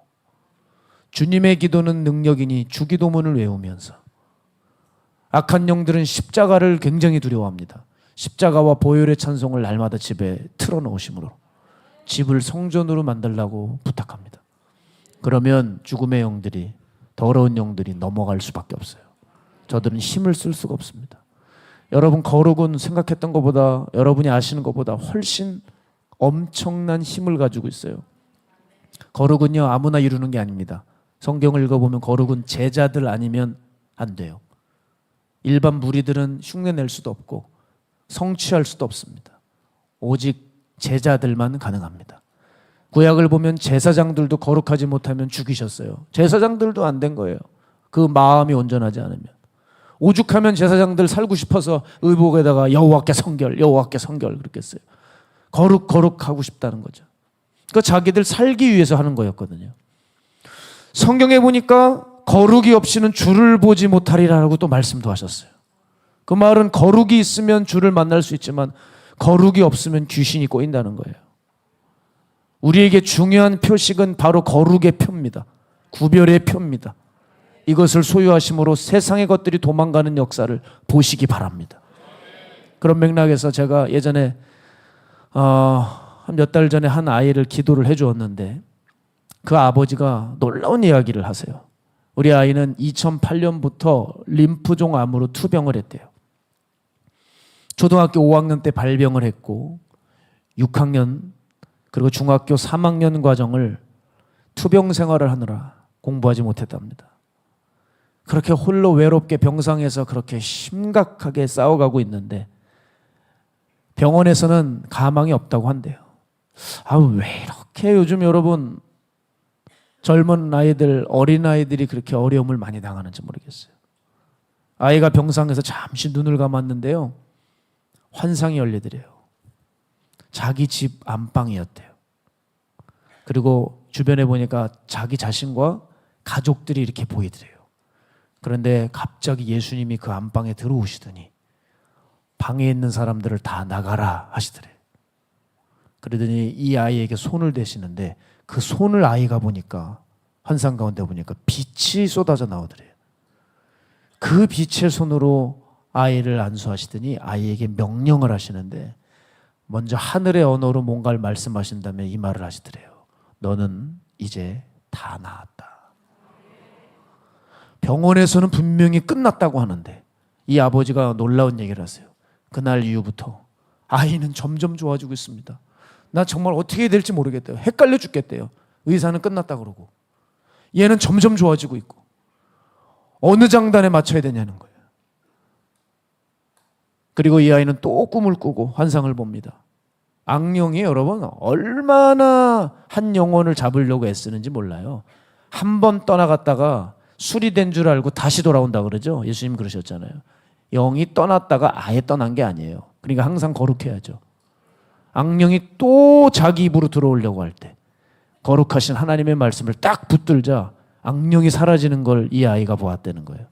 주님의 기도는 능력이니 주기도문을 외우면서, 악한 영들은 십자가를 굉장히 두려워합니다. 십자가와 보혈의 찬송을 날마다 집에 틀어놓으심으로 집을 성전으로 만들라고 부탁합니다. 그러면 죽음의 영들이, 더러운 영들이 넘어갈 수밖에 없어요. 저들은 힘을 쓸 수가 없습니다. 여러분, 거룩은 생각했던 것보다, 여러분이 아시는 것보다 훨씬 엄청난 힘을 가지고 있어요. 거룩은요, 아무나 이루는 게 아닙니다. 성경을 읽어보면 거룩은 제자들 아니면 안 돼요. 일반 무리들은 흉내낼 수도 없고 성취할 수도 없습니다. 오직 제자들만 가능합니다. 구약을 보면 제사장들도 거룩하지 못하면 죽이셨어요. 제사장들도 안 된 거예요. 그 마음이 온전하지 않으면. 오죽하면 제사장들 살고 싶어서 의복에다가 여호와께 성결 그렇게 했어요. 거룩하고 싶다는 거죠. 그러니까 자기들 살기 위해서 하는 거였거든요. 성경에 보니까 거룩이 없이는 주를 보지 못하리라고 또 말씀도 하셨어요. 그 말은 거룩이 있으면 주를 만날 수 있지만 거룩이 없으면 귀신이 꼬인다는 거예요. 우리에게 중요한 표식은 바로 거룩의 표입니다. 구별의 표입니다. 이것을 소유하심으로 세상의 것들이 도망가는 역사를 보시기 바랍니다. 그런 맥락에서 제가 예전에 한 몇 달 전에 한 아이를 기도를 해주었는데, 그 아버지가 놀라운 이야기를 하세요. 우리 아이는 2008년부터 림프종 암으로 투병을 했대요. 초등학교 5학년 때 발병을 했고 6학년 그리고 중학교 3학년 과정을 투병 생활을 하느라 공부하지 못했답니다. 그렇게 홀로 외롭게 병상에서 그렇게 심각하게 싸워가고 있는데 병원에서는 가망이 없다고 한대요. 왜 이렇게 요즘 여러분 젊은 아이들, 어린 아이들이 그렇게 어려움을 많이 당하는지 모르겠어요. 아이가 병상에서 잠시 눈을 감았는데요, 환상이 열리더래요. 자기 집 안방이었대요. 그리고 주변에 보니까 자기 자신과 가족들이 이렇게 보이더래요. 그런데 갑자기 예수님이 그 안방에 들어오시더니 방에 있는 사람들을 다 나가라 하시더래요. 그러더니 이 아이에게 손을 대시는데 그 손을 아이가 보니까, 환상 가운데 보니까 빛이 쏟아져 나오더래요. 그 빛의 손으로 아이를 안수하시더니 아이에게 명령을 하시는데, 먼저 하늘의 언어로 뭔가를 말씀하신 다음에 이 말을 하시더래요. 너는 이제 다 나았다. 병원에서는 분명히 끝났다고 하는데 이 아버지가 놀라운 얘기를 하세요. 그날 이후부터 아이는 점점 좋아지고 있습니다. 나 정말 어떻게 해야 될지 모르겠대요. 헷갈려 죽겠대요. 의사는 끝났다 그러고 얘는 점점 좋아지고 있고 어느 장단에 맞춰야 되냐는 거예요. 그리고 이 아이는 또 꿈을 꾸고 환상을 봅니다. 악령이 여러분 얼마나 한 영혼을 잡으려고 애쓰는지 몰라요. 한 번 떠나갔다가 수리된 줄 알고 다시 돌아온다 그러죠. 예수님 그러셨잖아요. 영이 떠났다가 아예 떠난 게 아니에요. 그러니까 항상 거룩해야죠. 악령이 또 자기 입으로 들어오려고 할 때 거룩하신 하나님의 말씀을 딱 붙들자 악령이 사라지는 걸 이 아이가 보았다는 거예요.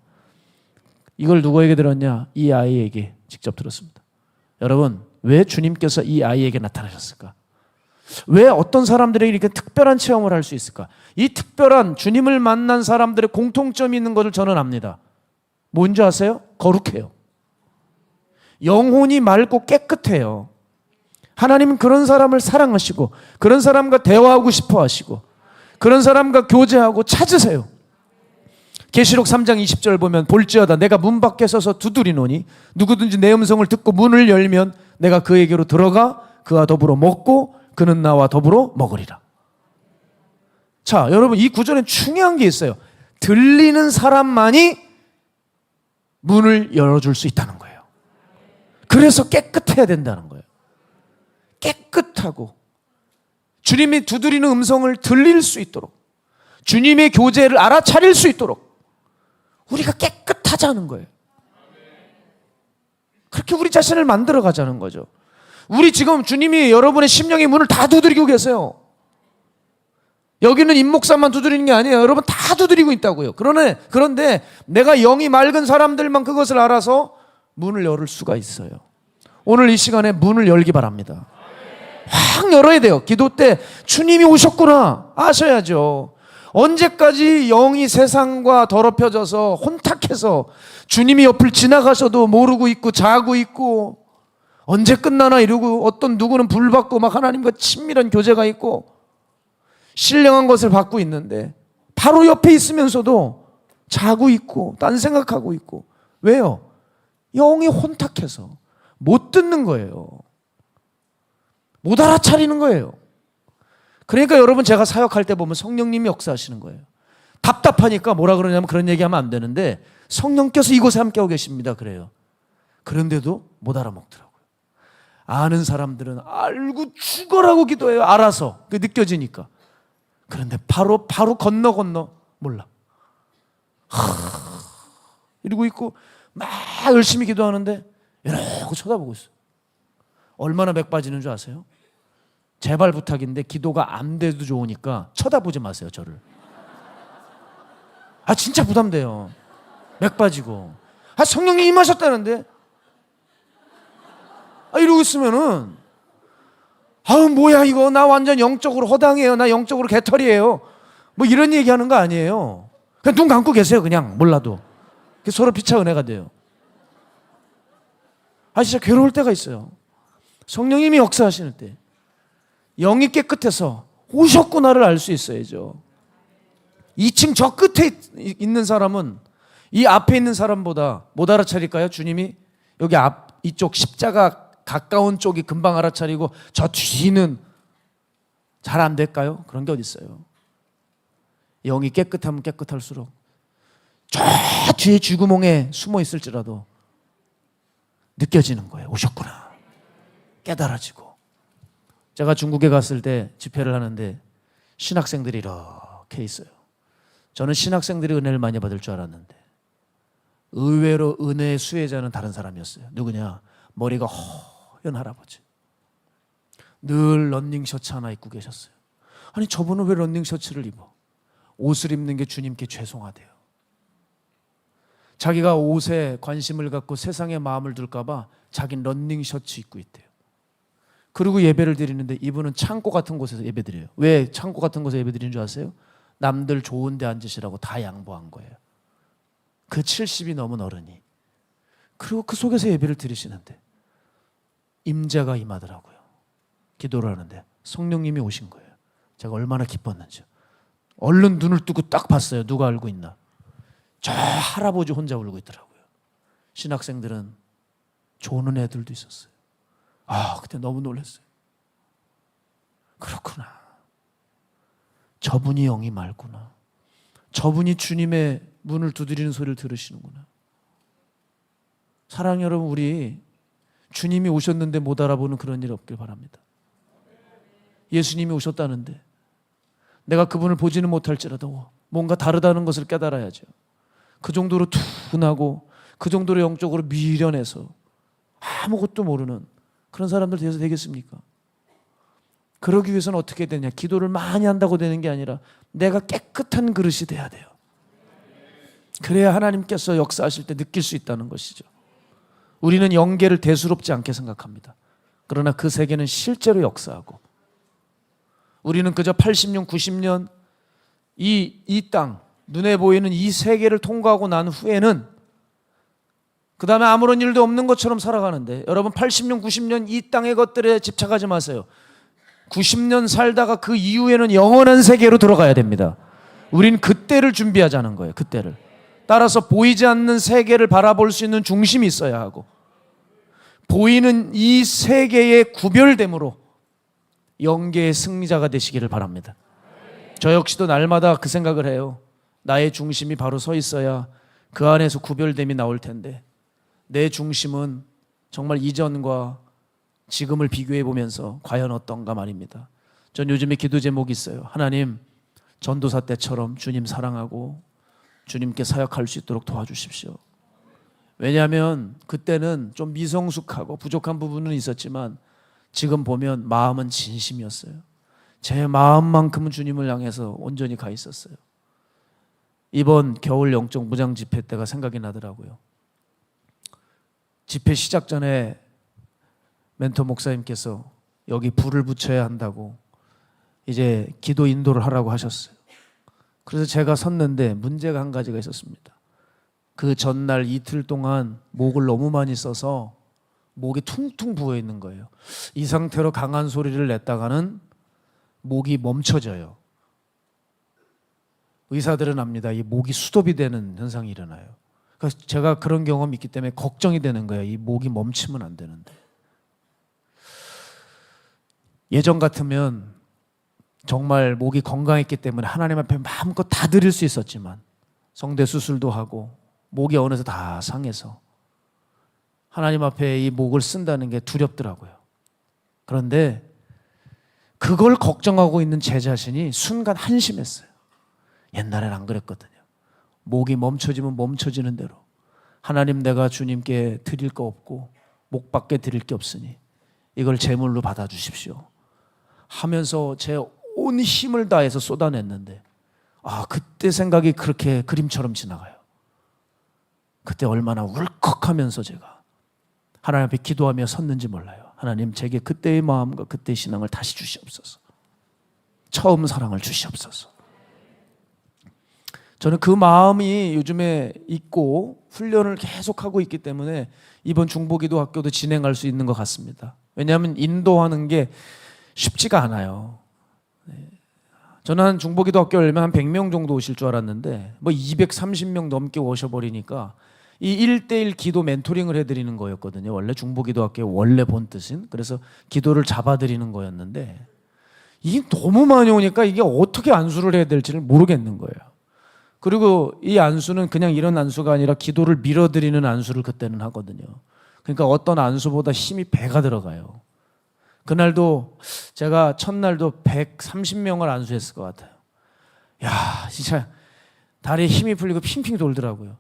이걸 누구에게 들었냐? 이 아이에게 직접 들었습니다. 여러분, 왜 주님께서 이 아이에게 나타나셨을까? 왜 어떤 사람들에게 이렇게 특별한 체험을 할 수 있을까? 이 특별한 주님을 만난 사람들의 공통점이 있는 것을 저는 압니다. 뭔지 아세요? 거룩해요. 영혼이 맑고 깨끗해요. 하나님은 그런 사람을 사랑하시고 그런 사람과 대화하고 싶어 하시고 그런 사람과 교제하고 찾으세요. 계시록 3장 20절 보면 볼지어다 내가 문 밖에 서서 두드리노니 누구든지 내 음성을 듣고 문을 열면 내가 그에게로 들어가 그와 더불어 먹고 그는 나와 더불어 먹으리라. 자, 여러분 이 구절엔 중요한 게 있어요. 들리는 사람만이 문을 열어줄 수 있다는 거예요. 그래서 깨끗해야 된다는 거예요. 깨끗하고 주님이 두드리는 음성을 들릴 수 있도록 주님의 교제를 알아차릴 수 있도록 우리가 깨끗하자는 거예요. 그렇게 우리 자신을 만들어 가자는 거죠. 우리 지금 주님이 여러분의 심령의 문을 다 두드리고 계세요. 여기는 임목사만 두드리는 게 아니에요. 여러분 다 두드리고 있다고요. 그런데 내가 영이 맑은 사람들만 그것을 알아서 문을 열을 수가 있어요. 오늘 이 시간에 문을 열기 바랍니다. 확 열어야 돼요. 기도 때 주님이 오셨구나 아셔야죠. 언제까지 영이 세상과 더럽혀져서 혼탁해서 주님이 옆을 지나가셔도 모르고 있고 자고 있고 언제 끝나나 이러고 어떤 누구는 불 받고 막 하나님과 친밀한 교제가 있고 신령한 것을 받고 있는데 바로 옆에 있으면서도 자고 있고 딴 생각하고 있고 왜요? 영이 혼탁해서 못 듣는 거예요. 못 알아차리는 거예요. 그러니까 여러분 제가 사역할 때 보면 성령님이 역사하시는 거예요. 답답하니까 뭐라 그러냐면 그런 얘기하면 안 되는데 성령께서 이곳에 함께하고 계십니다 그래요. 그런데도 못 알아먹더라고요. 아는 사람들은 알고 죽어라고 기도해요. 알아서 그게 느껴지니까. 그런데 바로 건너 몰라. 이러고 있고 막 열심히 기도하는데 이러고 쳐다보고 있어요. 얼마나 맥 빠지는 줄 아세요? 제발 부탁인데 기도가 안 돼도 좋으니까 쳐다보지 마세요 저를. 아 진짜 부담돼요. 맥 빠지고 성령이 임하셨다는데 이러고 있으면은 뭐야 이거 나 완전 영적으로 허당해요. 나 영적으로 개털이에요. 뭐 이런 얘기하는 거 아니에요. 그냥 눈 감고 계세요. 그냥 몰라도 서로 피차 은혜가 돼요. 진짜 괴로울 때가 있어요. 성령님이 역사하시는 때 영이 깨끗해서 오셨구나를 알 수 있어야죠. 2층 저 끝에 있는 사람은 이 앞에 있는 사람보다 못 알아차릴까요? 주님이 여기 이쪽 십자가 가까운 쪽이 금방 알아차리고 저 뒤는 잘 안 될까요? 그런 게 어디 있어요. 영이 깨끗하면 깨끗할수록 저 뒤에 쥐구멍에 숨어 있을지라도 느껴지는 거예요. 오셨구나. 깨달아지고. 제가 중국에 갔을 때 집회를 하는데 신학생들이 이렇게 있어요. 저는 신학생들이 은혜를 많이 받을 줄 알았는데 의외로 은혜의 수혜자는 다른 사람이었어요. 누구냐? 머리가 허연 할아버지. 늘 런닝 셔츠 하나 입고 계셨어요. 아니 저분은 왜 런닝 셔츠를 입어? 옷을 입는 게 주님께 죄송하대요. 자기가 옷에 관심을 갖고 세상에 마음을 둘까 봐 자기는 런닝 셔츠 입고 있대요. 그리고 예배를 드리는데 이분은 창고 같은 곳에서 예배 드려요. 왜 창고 같은 곳에서 예배 드리는 줄 아세요? 남들 좋은 데 앉으시라고 다 양보한 거예요. 그 70이 넘은 어른이. 그리고 그 속에서 예배를 드리시는데 임재가 임하더라고요. 기도를 하는데 성령님이 오신 거예요. 제가 얼마나 기뻤는지. 얼른 눈을 뜨고 딱 봤어요. 누가 울고 있나. 저 할아버지 혼자 울고 있더라고요. 신학생들은 조는 애들도 있었어요. 그때 너무 놀랐어요. 그렇구나. 저분이 영이 맑구나. 저분이 주님의 문을 두드리는 소리를 들으시는구나. 사랑하는 여러분, 우리 주님이 오셨는데 못 알아보는 그런 일 없길 바랍니다. 예수님이 오셨다는데 내가 그분을 보지는 못할지라도 뭔가 다르다는 것을 깨달아야죠. 그 정도로 둔하고 그 정도로 영적으로 미련해서 아무것도 모르는 그런 사람들 되어서 되겠습니까? 그러기 위해서는 어떻게 되냐? 기도를 많이 한다고 되는 게 아니라 내가 깨끗한 그릇이 돼야 돼요. 그래야 하나님께서 역사하실 때 느낄 수 있다는 것이죠. 우리는 영계를 대수롭지 않게 생각합니다. 그러나 그 세계는 실제로 역사하고, 우리는 그저 80년, 90년 이 땅, 눈에 보이는 이 세계를 통과하고 난 후에는 그 다음에 아무런 일도 없는 것처럼 살아가는데, 여러분 80년, 90년 이 땅의 것들에 집착하지 마세요. 90년 살다가 그 이후에는 영원한 세계로 들어가야 됩니다. 우린 그때를 준비하자는 거예요. 그때를. 따라서 보이지 않는 세계를 바라볼 수 있는 중심이 있어야 하고, 보이는 이 세계의 구별됨으로 영계의 승리자가 되시기를 바랍니다. 저 역시도 날마다 그 생각을 해요. 나의 중심이 바로 서 있어야 그 안에서 구별됨이 나올 텐데, 내 중심은 정말 이전과 지금을 비교해 보면서 과연 어떤가 말입니다. 전 요즘에 기도 제목이 있어요. 하나님, 전도사 때처럼 주님 사랑하고 주님께 사역할 수 있도록 도와주십시오. 왜냐하면 그때는 좀 미성숙하고 부족한 부분은 있었지만 지금 보면 마음은 진심이었어요. 제 마음만큼은 주님을 향해서 온전히 가 있었어요. 이번 겨울 영적 무장 집회 때가 생각이 나더라고요. 집회 시작 전에 멘토 목사님께서 여기 불을 붙여야 한다고 이제 기도 인도를 하라고 하셨어요. 그래서 제가 섰는데 문제가 한 가지가 있었습니다. 그 전날 이틀 동안 목을 너무 많이 써서 목이 퉁퉁 부어 있는 거예요. 이 상태로 강한 소리를 냈다가는 목이 멈춰져요. 의사들은 압니다. 이 목이 수도비 되는 현상이 일어나요. 그래서 제가 그런 경험이 있기 때문에 걱정이 되는 거예요. 이 목이 멈추면 안 되는데. 예전 같으면 정말 목이 건강했기 때문에 하나님 앞에 마음껏 다 드릴 수 있었지만 성대 수술도 하고 목이 어느새 다 상해서 하나님 앞에 이 목을 쓴다는 게 두렵더라고요. 그런데 그걸 걱정하고 있는 제 자신이 순간 한심했어요. 옛날엔 안 그랬거든요. 목이 멈춰지면 멈춰지는 대로 하나님, 내가 주님께 드릴 거 없고 목밖에 드릴 게 없으니 이걸 제물로 받아주십시오 하면서 제 온 힘을 다해서 쏟아냈는데, 그때 생각이 그렇게 그림처럼 지나가요. 그때 얼마나 울컥하면서 제가 하나님 앞에 기도하며 섰는지 몰라요. 하나님, 제게 그때의 마음과 그때의 신앙을 다시 주시옵소서. 처음 사랑을 주시옵소서. 저는 그 마음이 요즘에 있고 훈련을 계속하고 있기 때문에 이번 중보기도 학교도 진행할 수 있는 것 같습니다. 왜냐하면 인도하는 게 쉽지가 않아요. 저는 한 중보기도 학교 열면 한 100명 정도 오실 줄 알았는데 230명 넘게 오셔버리니까 이 1:1 기도 멘토링을 해드리는 거였거든요. 원래 중보기도 학교의 원래 본 뜻은. 그래서 기도를 잡아드리는 거였는데 이게 너무 많이 오니까 이게 어떻게 안수를 해야 될지를 모르겠는 거예요. 그리고 이 안수는 그냥 이런 안수가 아니라 기도를 밀어드리는 안수를 그때는 하거든요. 그러니까 어떤 안수보다 힘이 배가 들어가요. 그날도 제가 첫날도 130명을 안수했을 것 같아요. 야, 진짜 다리에 힘이 풀리고 핑핑 돌더라고요.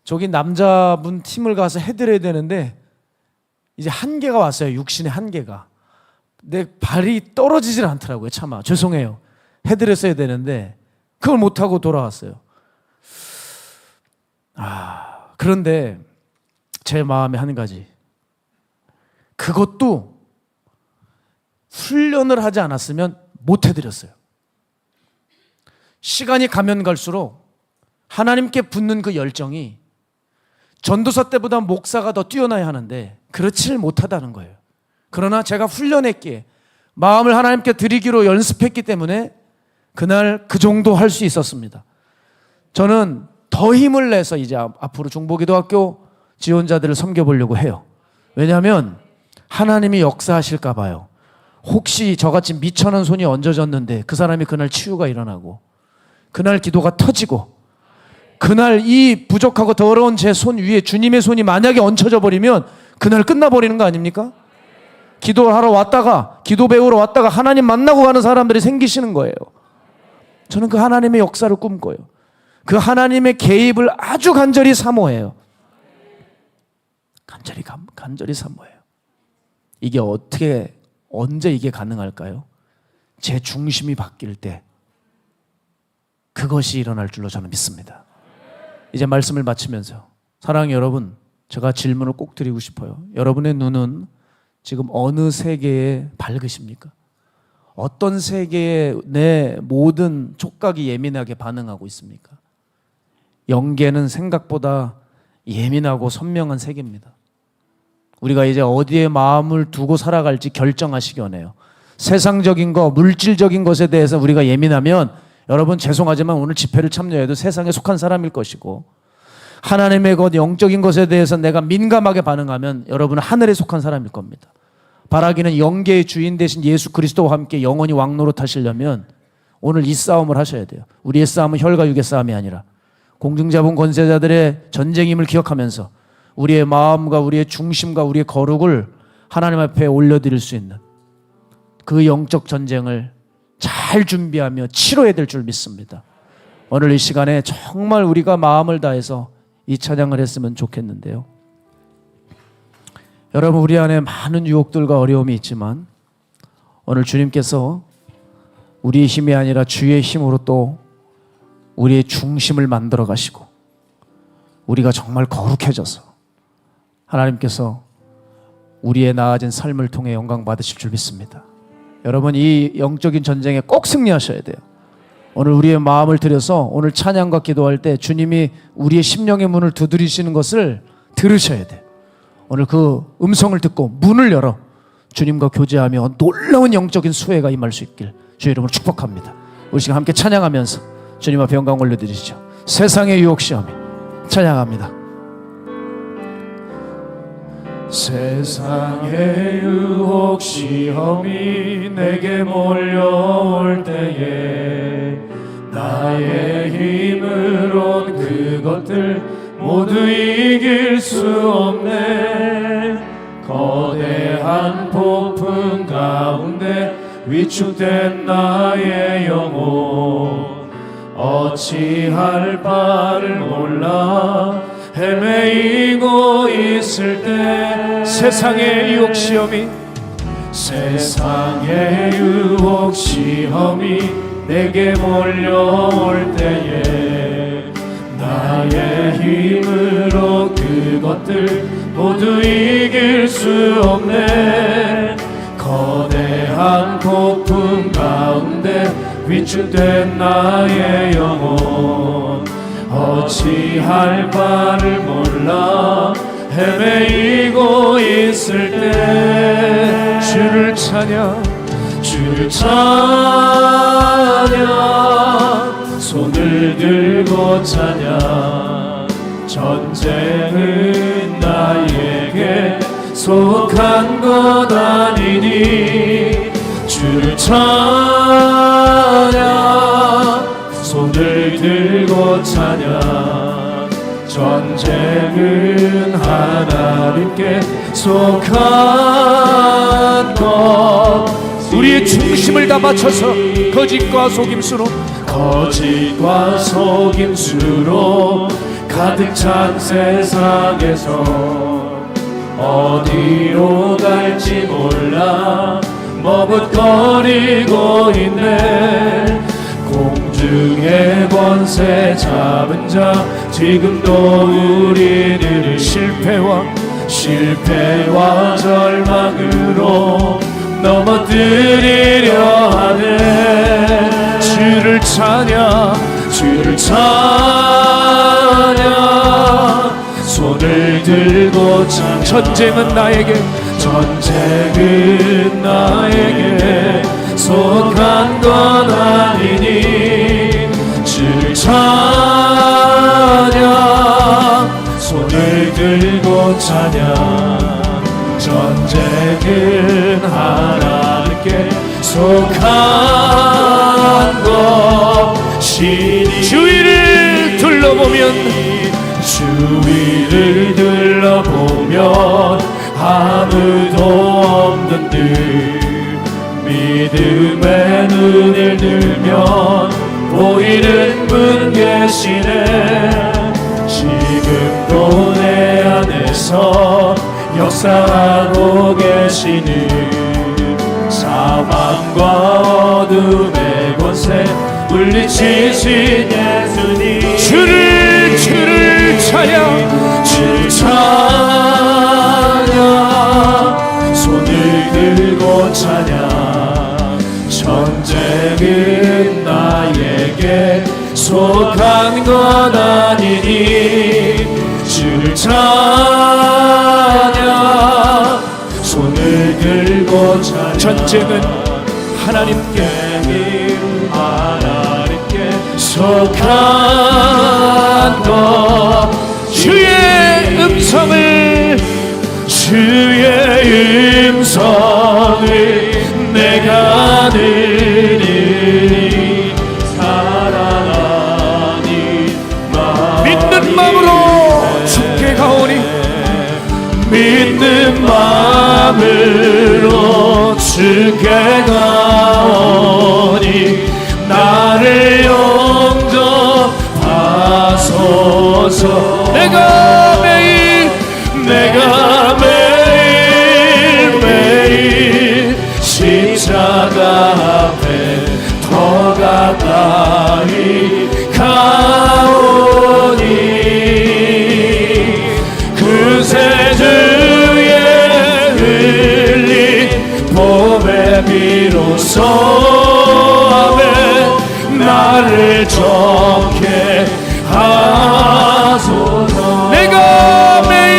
저기 남자분 팀을 가서 해드려야 되는데 이제 한계가 왔어요. 육신의 한계가. 내 발이 떨어지질 않더라고요. 차마 죄송해요. 해드렸어야 되는데 그걸 못하고 돌아왔어요. 그런데 제 마음에 한 가지, 그것도 훈련을 하지 않았으면 못 해드렸어요. 시간이 가면 갈수록 하나님께 붙는 그 열정이 전도사 때보다 목사가 더 뛰어나야 하는데 그렇지를 못하다는 거예요. 그러나 제가 훈련했기에 마음을 하나님께 드리기로 연습했기 때문에 그날 그 정도 할 수 있었습니다. 저는 더 힘을 내서 이제 앞으로 중보기도학교 지원자들을 섬겨보려고 해요. 왜냐하면 하나님이 역사하실까 봐요. 혹시 저같이 미천한 손이 얹어졌는데 그 사람이 그날 치유가 일어나고, 그날 기도가 터지고, 그날 이 부족하고 더러운 제 손 위에 주님의 손이 만약에 얹혀져 버리면 그날 끝나버리는 거 아닙니까? 기도하러 왔다가, 기도 배우러 왔다가 하나님 만나고 가는 사람들이 생기시는 거예요. 저는 그 하나님의 역사를 꿈꿔요. 그 하나님의 개입을 아주 간절히 사모해요. 간절히 사모해요. 이게 어떻게, 언제 이게 가능할까요? 제 중심이 바뀔 때 그것이 일어날 줄로 저는 믿습니다. 이제 말씀을 마치면서 사랑하는 여러분, 제가 질문을 꼭 드리고 싶어요. 여러분의 눈은 지금 어느 세계에 밝으십니까? 어떤 세계에 내 모든 촉각이 예민하게 반응하고 있습니까? 영계는 생각보다 예민하고 선명한 세계입니다. 우리가 이제 어디에 마음을 두고 살아갈지 결정하시기 원해요. 세상적인 거, 물질적인 것에 대해서 우리가 예민하면 여러분 죄송하지만 오늘 집회를 참여해도 세상에 속한 사람일 것이고, 하나님의 것, 영적인 것에 대해서 내가 민감하게 반응하면 여러분은 하늘에 속한 사람일 겁니다. 바라기는 영계의 주인 되신 예수 그리스도와 함께 영원히 왕노릇하시려면 오늘 이 싸움을 하셔야 돼요. 우리의 싸움은 혈과 육의 싸움이 아니라 공중자본 권세자들의 전쟁임을 기억하면서 우리의 마음과 우리의 중심과 우리의 거룩을 하나님 앞에 올려드릴 수 있는 그 영적 전쟁을 잘 준비하며 치러야 될 줄 믿습니다. 오늘 이 시간에 정말 우리가 마음을 다해서 이 찬양을 했으면 좋겠는데요. 여러분, 우리 안에 많은 유혹들과 어려움이 있지만 오늘 주님께서 우리의 힘이 아니라 주의 힘으로 또 우리의 중심을 만들어 가시고 우리가 정말 거룩해져서 하나님께서 우리의 나아진 삶을 통해 영광 받으실 줄 믿습니다. 여러분, 이 영적인 전쟁에 꼭 승리하셔야 돼요. 오늘 우리의 마음을 들여서 오늘 찬양과 기도할 때 주님이 우리의 심령의 문을 두드리시는 것을 들으셔야 돼요. 오늘 그 음성을 듣고 문을 열어 주님과 교제하며 놀라운 영적인 수혜가 임할 수 있길 주의 이름으로 축복합니다. 우리 시간 함께 찬양하면서 주님 앞에 영광 올려드리시죠. 세상의 유혹 시험이 찬양합니다. 세상의 유혹 시험이 내게 몰려올 때에 나의 힘으론 그것들 모두 이길 수 없네. 거대한 폭풍 가운데 위축된 나의 영혼 어찌할 바를 몰라 헤매이고 있을 때 세상의 유혹 시험이 내게 몰려올 때에 나의 힘으로 그것들 모두 이길 수 없네. 거대한 폭풍 가운데 위축된 나의 영혼 어찌할 바를 몰라 헤매이고 있을 때 주를 찬양 손을 들고 찬양. 전쟁은 나에게 속한 것 아니니 주를 찬양. 손을 들고 찬양. 전쟁은 하나님께 속한 것. 우리의 중심을 다 맞춰서 거짓과 속임수로 가득 찬 세상에서 어디로 갈지 몰라 머뭇거리고 있네. 공중의 권세 잡은 자 지금도 우리들을 실패와 절망으로 넘어뜨리려 하네. 주를 찬양 손을 들고 찬양. 전쟁은 나에게 속한 건 아니니 주를 찬양 손을 들고 찬양 전쟁은 하나님께 속한 것이니 주위를 둘러보면 주위를 둘러보면 아무도 없는 듯 믿음의 눈을 들면 보이는 분 계시네 지금도 내 안에서 역사하고 계시는 사망과 어둠의 권세 물리치신 예수님 주를 찬양 주를 찬양 손을 들고 찬양 전쟁은 나에게 속한 건 아니니 주를 찬양 손을 들고 찬양 전쟁은 하나님께 속한 것 주의 음성을 내가 들으니 사랑하니 믿는 마음으로 주께 가오니 믿는 마음으로 주께 가오니 나를 용접하소서 내가 매일 십자가 앞에 더 가까이 가오니 그새 주의 흘린 봄의 비로소 나를 좋게 하소서 내가 매일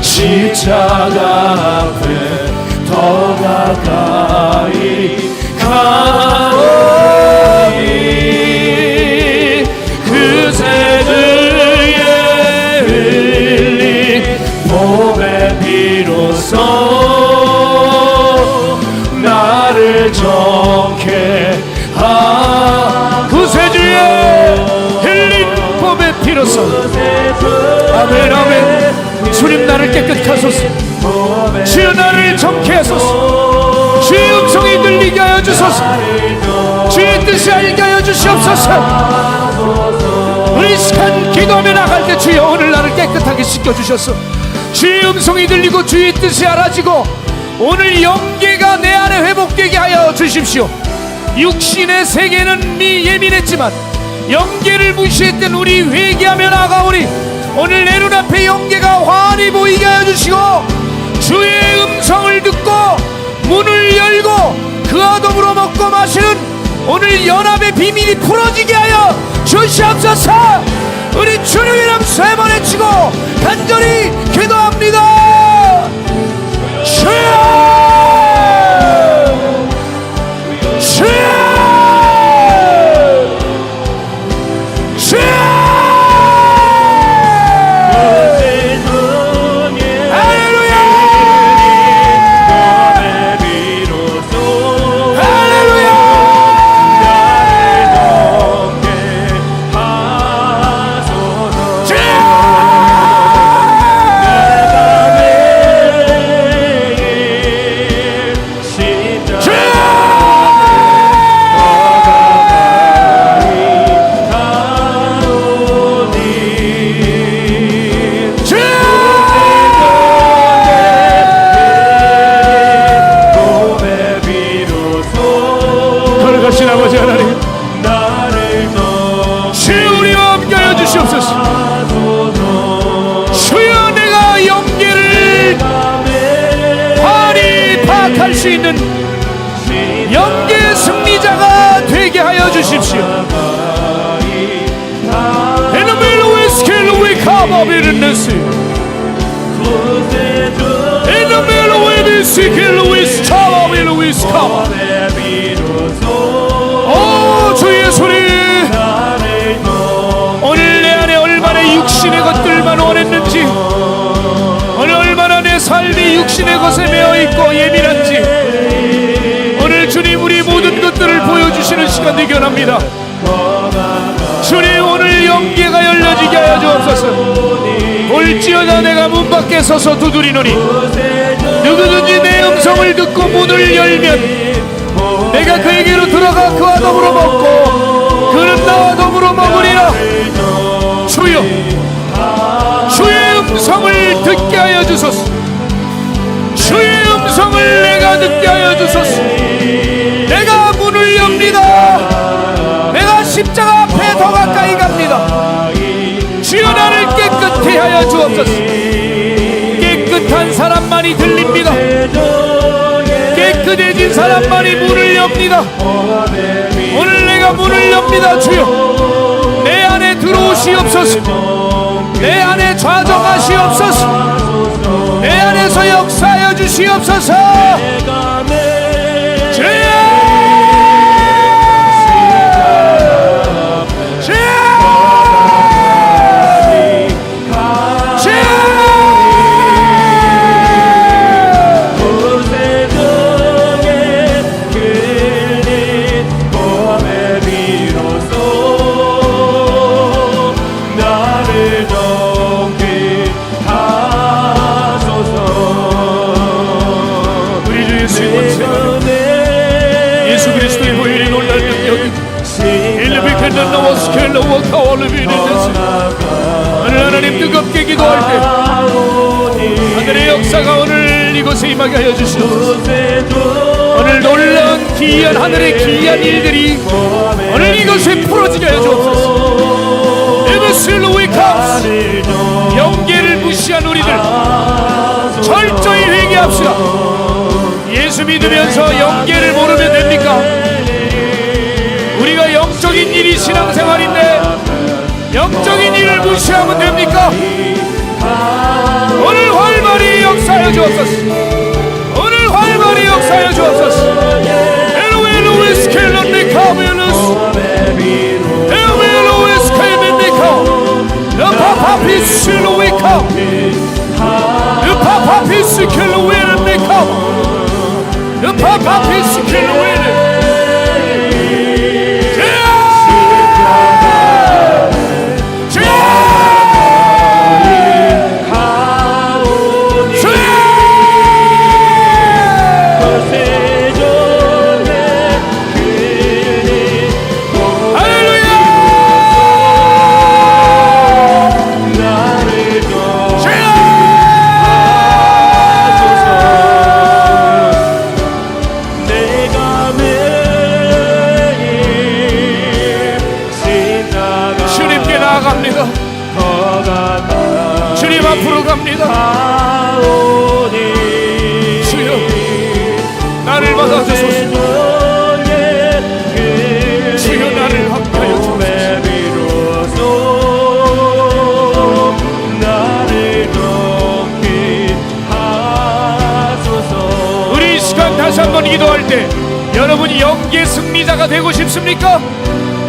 십자가 앞에 더 가까이 가오니 그새 주의 흘린 봄의 비로소 나를 좋게 구세주의 흘린 봄의 피로써 아멘 아멘 주님 나를 깨끗게 하소서 주여 나를 정케 하소서 주의 음성이 들리게 하여 주소서 주의 뜻이 알게 하여 주시옵소서 우리 이 시간 기도하며 나갈 때 주여 오늘 나를 깨끗하게 씻겨주셔서 주의 음성이 들리고 주의 뜻이 알아지고 오늘 영계가 내 안에 회복되게 하여 주십시오. 육신의 세계는 예민했지만 영계를 무시했던 우리 회개하며 나아가오니 오늘 내 눈앞에 영계가 환히 보이게 하여 주시고 주의 음성을 듣고 문을 열고 그와 더불어 먹고 마시는 오늘 연합의 비밀이 풀어지게 하여 주시옵소서. 우리 주님의 이름 세 번 외치고 간절히 기도합니다. 주여 수 있는 영계 승리자가 되게 하여 주십시오. 에너멜로 웨스켈로 웨카바비르네스 주 예수님, 오늘 내 안에 얼마나 육신의 것들만 원했는지, 오늘 얼마나 내 삶이 육신의 것에 매어있고 예민한지, 오늘 주님 우리 모든 것들을 보여주시는 시간 되기 원합니다. 주님, 오늘 영계가 열려지게 하여 주옵소서. 볼지어다 내가 문 밖에 서서 두드리노니 누구든지 내 음성을 듣고 문을 열면 내가 그에게로 들어가 그와 더불어 먹고 그는 나와 더불어 먹으리라. 주여, 주의 음성을 듣게 하여 주소서. 주의 음성을 내가 듣게 하여 주소서. 내가 문을 엽니다. 내가 십자가 앞에 더 가까이 갑니다. 주여, 나를 깨끗해 하여 주옵소서. 깨끗한 사람만이 들립니다. 깨끗해진 사람만이 문을 엽니다. 오늘 내가 문을 엽니다. 주여, 내 안에 들어오시옵소서. 내 안에 좌정하시옵소서. 내 안에서 역사하여 주시옵소서. 주여, 오늘 하나님 뜨겁게 기도할 때 하늘의 역사가 오늘 이곳에 임하게 하여 주시옵소서. 오늘 놀라운 기이한 하늘의 기이한 일들이 오늘 이곳에 풀어지게 하여 주옵소서. 영계를 무시한 우리들 철저히 회개합시다. 예수 믿으면서 영계를 모르면 됩니까? 우리가 영적인 일이 신앙생활인데 영적인 일을 무시하면 됩니까? 오늘 활발히 역사하여 주옵소서. 오늘 활발히 역사하여 주옵소서. 엘로에로에스 켈런네카베루스 엘로에로에스 켈멘네카 여파파피스 로웨카 여파파피스 켈로웨르네카 여파파피스 켈로웨르. 주님 앞으로 갑니다. 주여, 나를 받아주소서. 주여, 나를 함께하여 주소서. 우리 이 시간 다시 한번 기도할 때 여러분이 영계 승리자가 되고 싶습니까?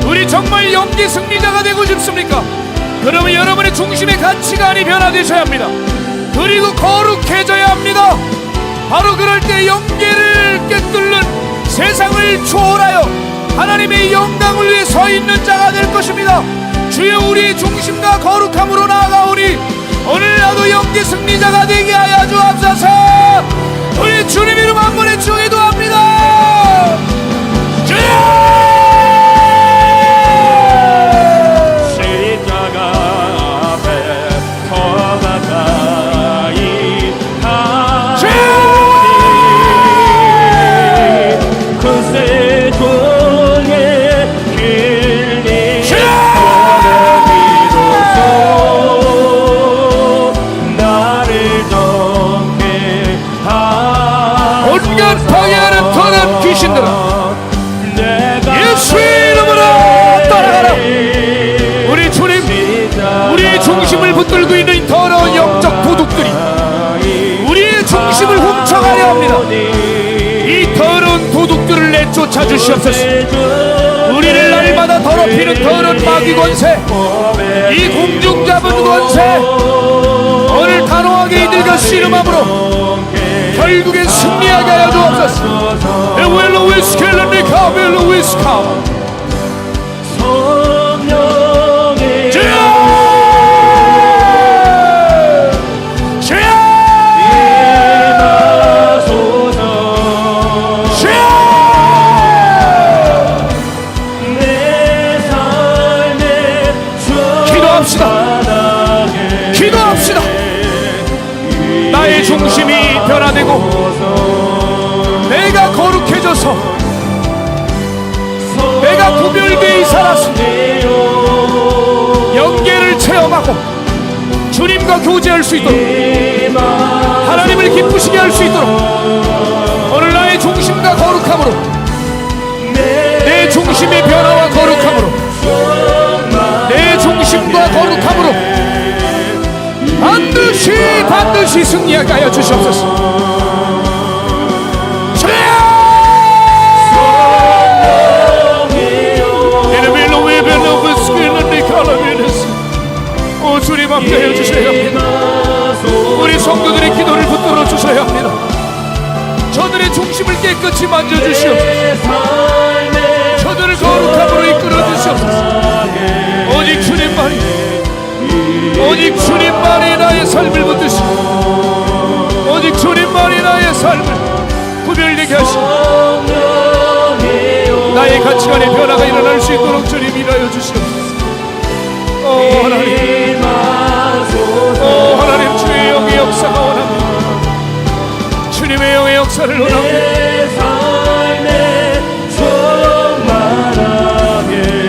우리 정말 영계 승리자가 되고 싶습니까? 그러면 여러분의 중심의 가치관이 변화되셔야 합니다. 그리고 거룩해져야 합니다. 바로 그럴 때 영계를 꿰뚫는 세상을 초월하여 하나님의 영광을 위해 서 있는 자가 될 것입니다. 주여, 우리의 중심과 거룩함으로 나아가오니 오늘 나도 영계 승리자가 되게 하여 주옵소서. 우리 주님 이름 한 번에 기도합니다. 주여! 예수 이름으로 떠나가라. 우리 주님, 우리의 중심을 붙들고 있는 더러운 영적 도둑들이 우리의 중심을 훔쳐가려 합니다. 우리를 쫓아주시옵소서. 우리를 날마다 더럽히는 더러운 마귀 권세, 이 공중 잡은 권세, 오늘 단호하게 이들과 씨름함으로 결국엔 승리하게 하여 주옵소서. 에웰로 위스켈레니카 웰로 위스카 기도합시다. 나의 중심이 변화되고 내가 거룩해져서 내가 구별되이 살아서 영계를 체험하고 주님과 교제할 수 있도록, 하나님을 기쁘시게 할 수 있도록 오늘 나의 중심과 거룩함으로, 내 중심의 변화와 거룩함으로, 내 중심과 거룩함으로 반드시 승리하게 하여 주시옵소서. 오 주님 함께하여 주셔야 합니다. 우리 성도들의 기도를 붙들어 주셔야 합니다. 저들의 중심을 깨끗이 만져주시옵소서. 저들을 거룩함으로 이끌어 주시옵소서. 오직 주님만이, 오직 주님만이 나의 삶을 붙드시고, 오직 주님만이 나의 삶을 구별되게 하시고 나의 가치관의 변화가 일어날 수 있도록 주님 일하여 주시옵소서. 오 하나님, 오 하나님, 주의 영의 역사가 원합니다. 주님의 영의 역사를 원합니다.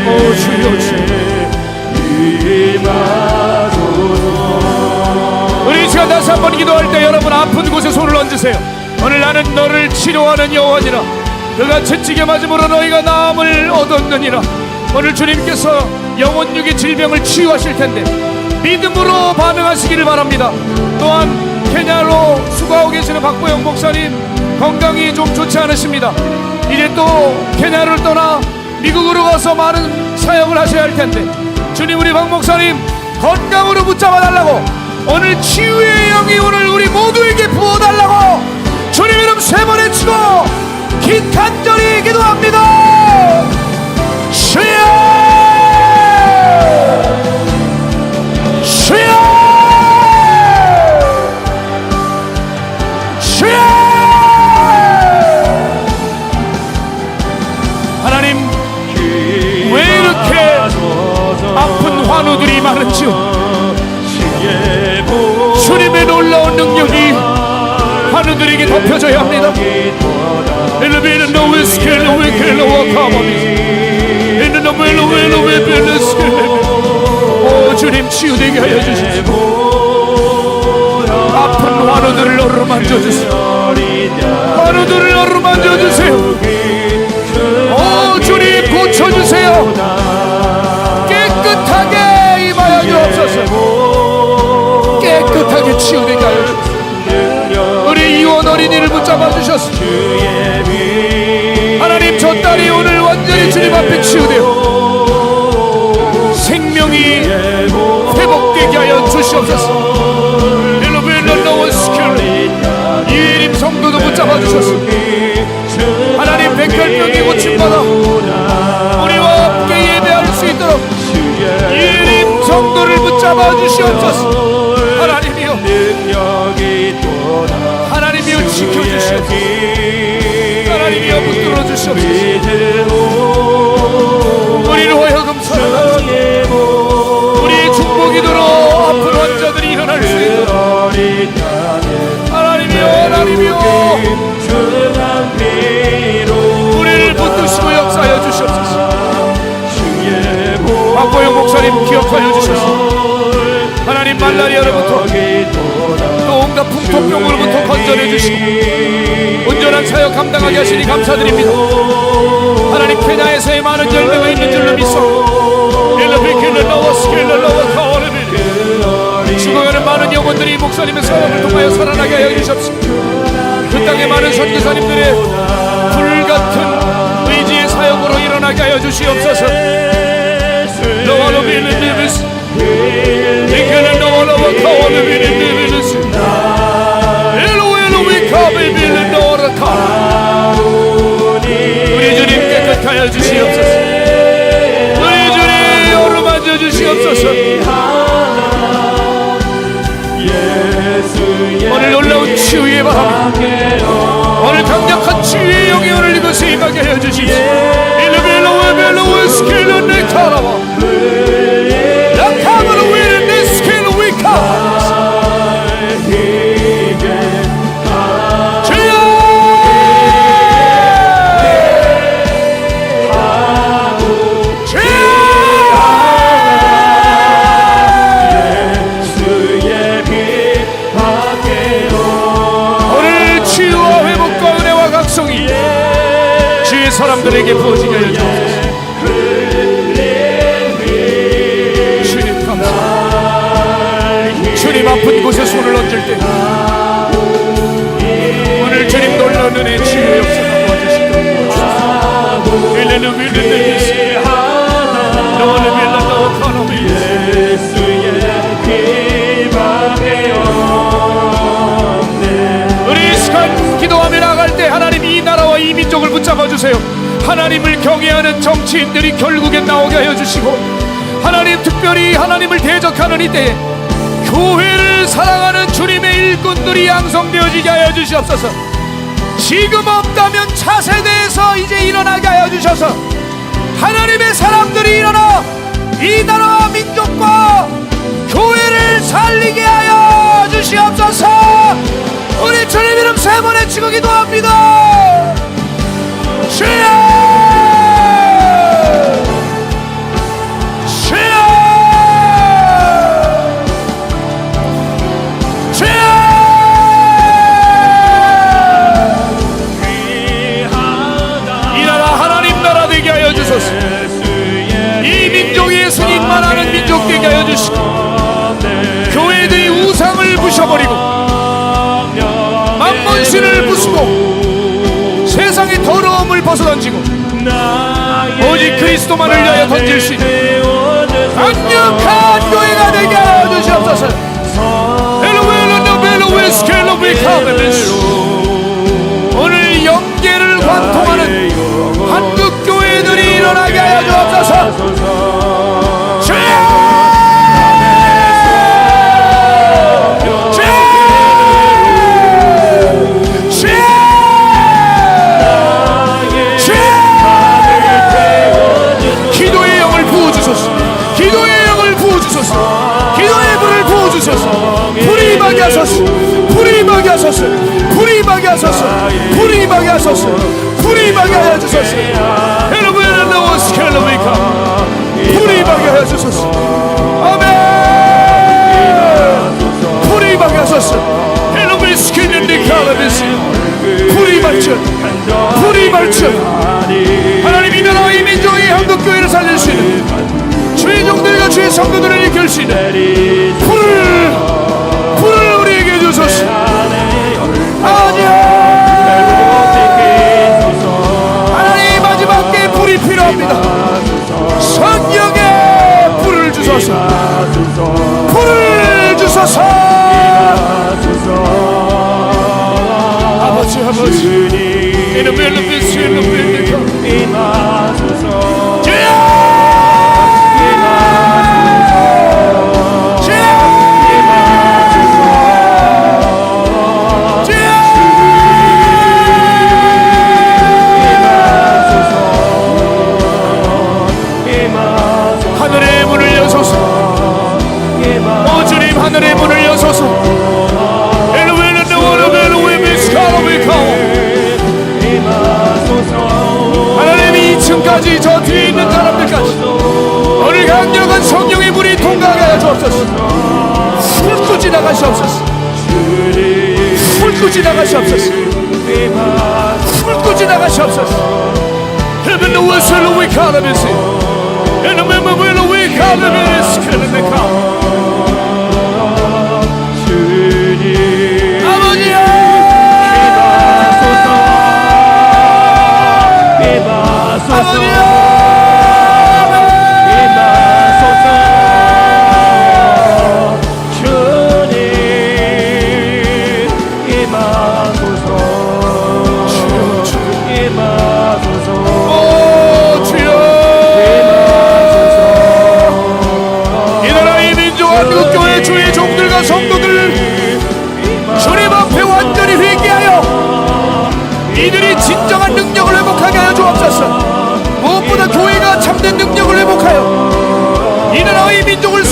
오 주여, 주여, 우리 이 시간 다시 한번 기도할 때 여러분 아픈 곳에 손을 얹으세요. 오늘 나는 너를 치료하는 여호와니라. 그가 채찍에 맞음으로 너희가 나음을 얻었느니라. 오늘 주님께서 영혼육의 질병을 치유하실 텐데 믿음으로 반응하시기를 바랍니다. 또한 케냐로 수고하고 계시는 박보영 목사님 건강이 좀 좋지 않으십니다. 이제 또 케냐를 떠나 미국으로 가서 많은 사역을 하셔야 할 텐데 주님, 우리 박 목사님 건강으로 붙잡아 달라고, 오늘 치유의 영이 오늘 우리 모두에게 부어달라고 주님 이름 세 번 외치고 긴 간절히 기도합니다. 주여, 주여, 주여. 하나님, 왜 이렇게 아픈 환우들이 많은지요. 주님의 놀라운 능력이 환우들에게 덮여져야 합니다. 오 주님, 치유되게 하여 주십시오. 아픈 환우들을 어루만져 주세요. 환우들을 어루만져 주세요. 오 주님, 고쳐주세요. 깨끗하게 임하여 주옵소서. 깨끗하게 치유되게 하여 주옵소서. 우리 이원 어린이를 붙잡아 주셨소. 하나님, 저 딸이 오늘 완전히 주님 앞에 치유되어 생명이 회복되게 하여 주시옵소서. 이림 성도도 붙잡아 주셨소. 하나님, 백혈병이 고침받아 우리와 함께 예배할 수 있도록 이림 성도를 붙잡아 주시옵소서. 하나님이여, 하나님이여 지켜주시옵소서. 하나님이여 붙들어 주시옵소서. 우리를 하여금 사랑하시고 우리의 중보기도로 아픈 환자들이 일어날 수 있도록 하나님이여, 하나님이여 우리를 붙드시고 역사하여 주시옵소서. 박보영 목사님 기억하여 주시옵소서. 하나님, 말라리아로부터 또 온갖 풍토병으로부터 건져내 주시고 온전한 사역 감당하게 하시니 감사드립니다. 하나님, 케냐에서의 많은 열매가 있는 줄로 믿소. 죽어가는 많은 영혼들이 목사님의 사역을 통하여 살아나게 하여 주시옵소서. 그 땅의 많은 선교사님들의 불같은 일어나게 하여 주시옵소서. 너와로 비는 데비스 이겨는 너와로 가와로 비는 데비스 엘로엘로 위카베 비는 너와로 가. 우리 주님 깨끗하여 주시옵소서. 우리 주님 오르만져 주시옵소서. 오늘 놀라운 치유의 바람, 오늘 강력한 치유의 영이 오늘 이곳에 임하게 하여 주시옵소서. 일루벨로웨 벨로웨 스케일로 네카라와 라카바로 위를 네 스케일로 위카. 사람들에게 부어지게 하여 주옵소서. 주님 감사합니다. 주님 아픈 곳에 손을 얹을 때 오늘 주님 놀라운 은혜 치유의 역사가 도와주시도록 도와주소서. 일레는 빌레네비스 너는 빌레노 카노비 우리 이 시간 기도하며 나갈 때 하나님 이 나라와 이 민족을 붙잡아 주세요. 하나님을 경외하는 정치인들이 결국엔 나오게 하여 주시고, 하나님 특별히 하나님을 대적하는 이때에 교회를 사랑하는 주님의 일꾼들이 양성되어지게 하여 주시옵소서. 지금 없다면 차세대에서 이제 일어나게 하여 주셔서 하나님의 사람들이 일어나 이 나라와 민족과 교회를 살리게 하여 주시옵소서. 우리 주님 이름 세 번 외치고 기도합니다. 주여! 이 민족이 예수님만 아는 민족 되게 하여 주시고, 교회들이 우상을 부셔버리고 만몬신을 부수고 세상의 더러움을 벗어던지고 오직 그리스도만을 위하여 던질 수 있는 강력한 교회가 되게 하여 주시옵소서. 오늘 영계를 관통하는 한국 교회들이 일어나게 하여 주옵소서. 주여! 기도의 영을 부어주소서. 기도의 영을 부어주소서. 기도의 불을 부어주소서. 불이 임하게 하소서. 불이 임하게 하소서. 불이 임하게 하소서. 불이 임하게 하소서. 불이 임하게 하여 주소서. 여러분은 너무 스켈로미카 불이 임하게 하여 주소서. 아멘. 불이 임하게 하소서. 여러분이 스킬린디 카라비스 불이 임할지어. 불이 임할지어. 하나님 이 나라와 이 민족이 한국교회를 살릴 수 있는 주의 종들과 주의 성도들을 이끌 수 있는 불을 우리에게 주소서. 아니야. 하나님 마지막 때 불이 필요합니다. 성령의 불을 주소서. 불을 주소서. 아버지 이놈의 눈빛 하늘의 문을 여소서. 오 주님 하늘의 문을 여소서. 하나님이 2층까지 저 뒤에 있는 사람들까지 오늘 강력한 성령의 물이 통과하게 하여 주옵소서. 훑고 지나가시옵소서. 훑고 지나가시옵소서. 훑고 지나가시옵소서. Heaven the whistle we call him is in the member will we call him is killing the cow. 아버지야.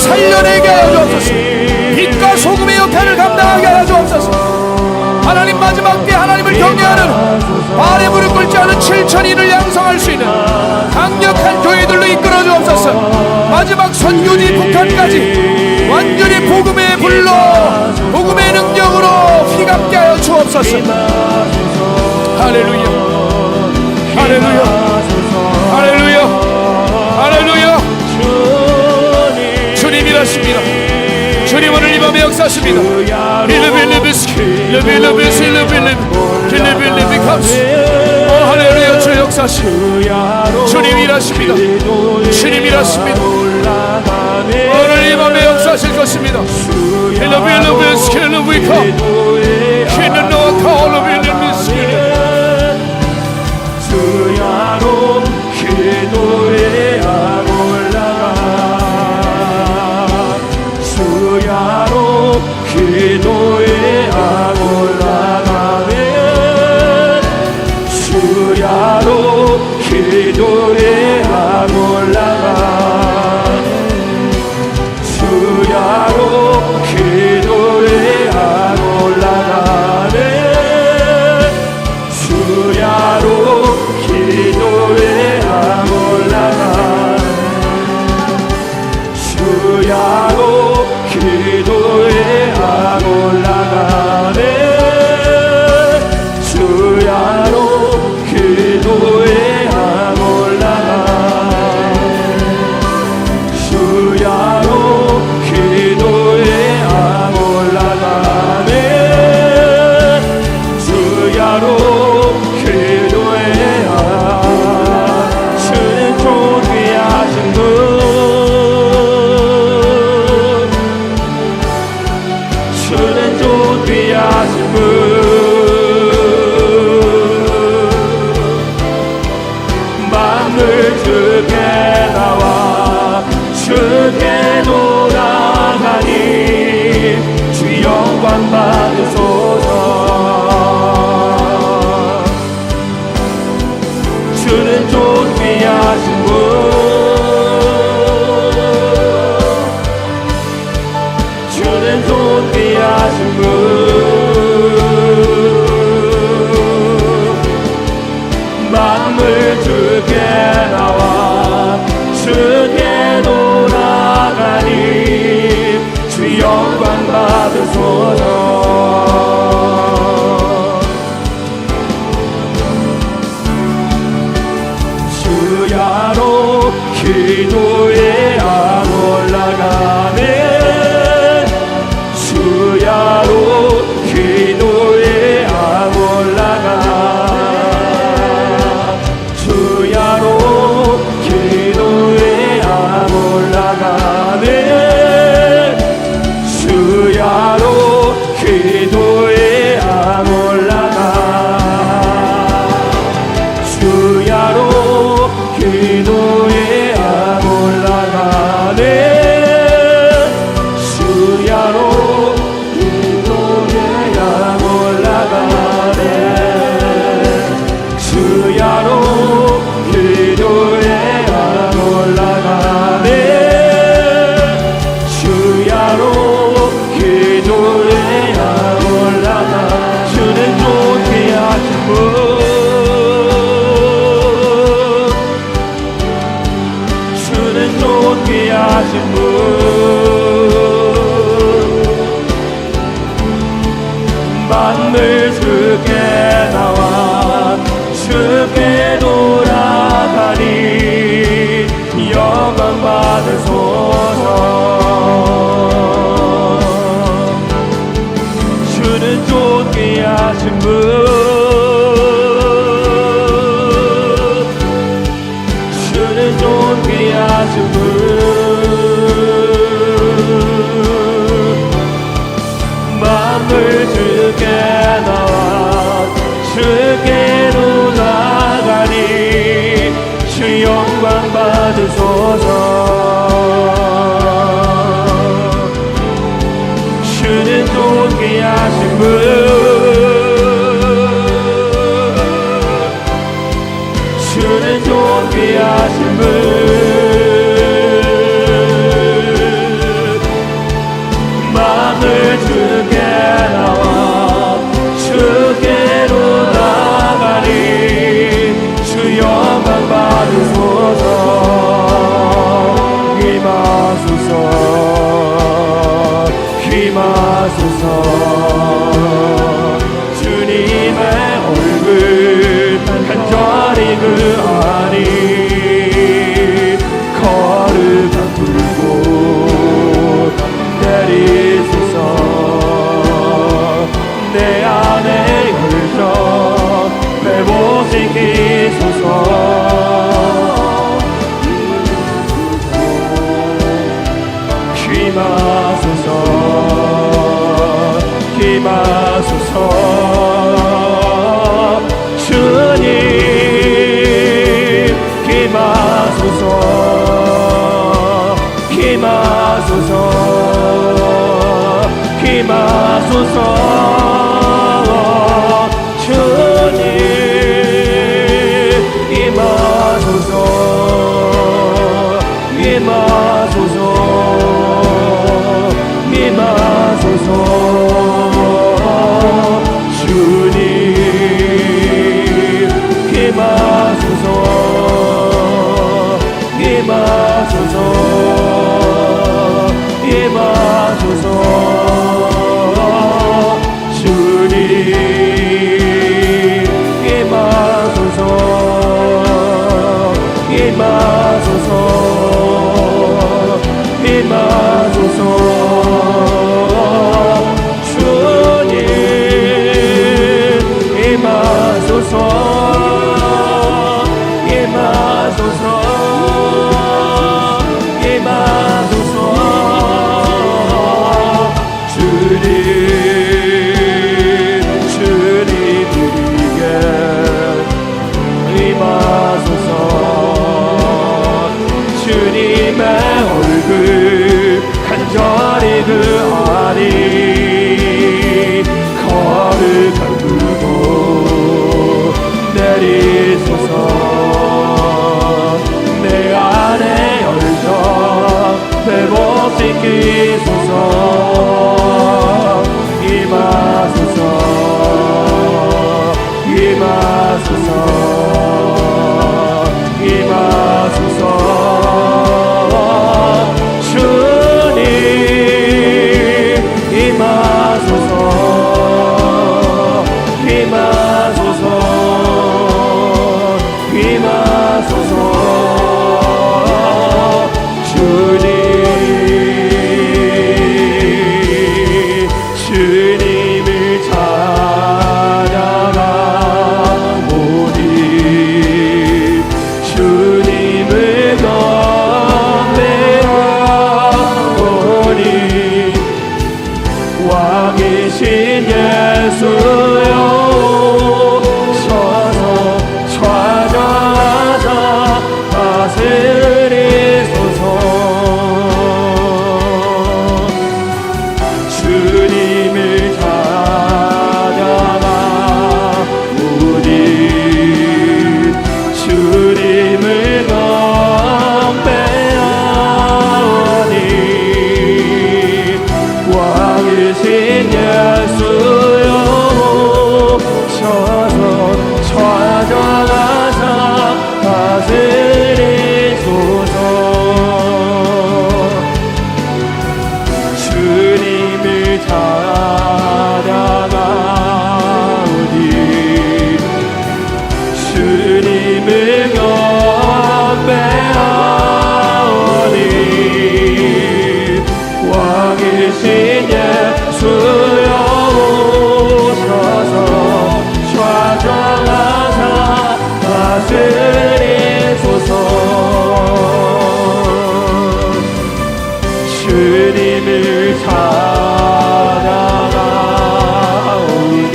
살려내게 하여 주옵소서. 빛과 소금의 역할을 감당하게 하여 주옵소서. 하나님 마지막 때 하나님을 경외하는 발에 무릎 꿇지 않은 7,000인을 양성할 수 있는 강력한 교회들로 이끌어 주옵소서. 마지막 선교지 북한까지 완전히 복음의 불로 복음의 능력으로 휘감게 하여 주옵소서. 할렐루야 할렐루야 할렐루야 할렐루야. 주님 일하십니다. 주님 오늘 이 밤에 역사하십니다. 할렐루야. 주 역사하십니다. 주님 일하십니다. 주님 일하십니다. 오늘 이 밤에 역사하실 것입니다. 주야로 기도에 올라가 주야로 기도에 올라가네 주야로 기도에 올라가 주야로 기도에 올라가네 주야로 기도에 올라가 주야로 기도에 올라가네 주야로 기도에 올라가 주야로 기도에 올라가네 주야로 기도에 주는 존귀하신 분 주는 존귀하신 분 만물 주께 나와 주께 돌아가니 주 영광 받으소서 주는 존귀하신 분 주는 존귀하신 분 만물 주께 나와 주께 돌아가니 주 영광 받으소서 주야로 기도에 올라가네 주야로 기도에 올라가 주야로 기도에 올라가네 주야로 기도에 올라가 주야로 기도에 올라가네 주야로 기도에 올라가네 주야로 기도에 올라가네 주야로 기도에 올라가 주는 존귀하신 분 주는 존귀하신 분 만물 주께 나와 주께 돌아가니 영광 받으소서 주는 존귀하신 분 주는 존귀하신 분 만물 주께 나와 주께로 나가니 주 영광 받으소서 임하소서 주님의 얼굴 간절히 구하니 거룩한 불꽃 내리소서 내 안에 열정 회복시키소서 임하소서 주님 임하소서 임하소서 임하소서 주님 임하소서 임하소서 임하소서 주님 임하소서 임하소서 임하소서 주님 임하소서 임하소서 임하소서 주님 임하소서 임하소서 임하소서 주님 주님에게 임하소서 주님의 얼굴 간절히 구하니 거룩한 불꽃 내리소서 내 안에 열정 회복시키소서 임하소서 임하소서 임하소서 주님 임하소서 임하소서 임하소서 주님 주님을 찬양하오니 주님을 경배하오니 왕이신 예수여 서서 좌정하사 다스리소서 주님을 찬양하오니 주님을 경배하오니 왕이신 예수여 서서 좌정하사 다스리소서 주님을 찬양하오니 주님을 경배하오니 왕이신 예수여 오셔서 좌정하사 다스리소서 주님을 찬양하오니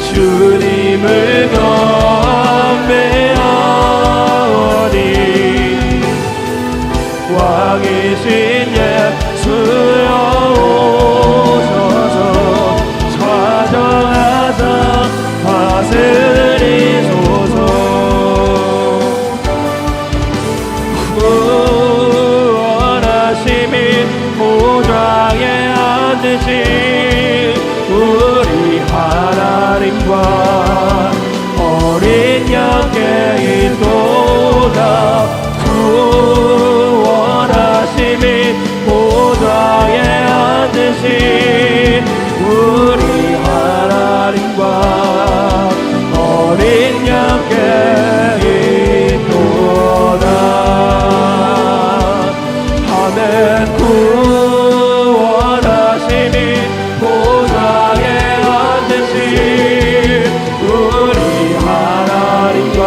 주님을 경배하오니 왕이신 예수여 오셔서 좌정하사 다스리소서 구원하심이 보좌에 앉으신 우리 하나님과 어린 양께 인도다 구원 아멘. 구원하시니 보좌에 앉으신 우리 하나님과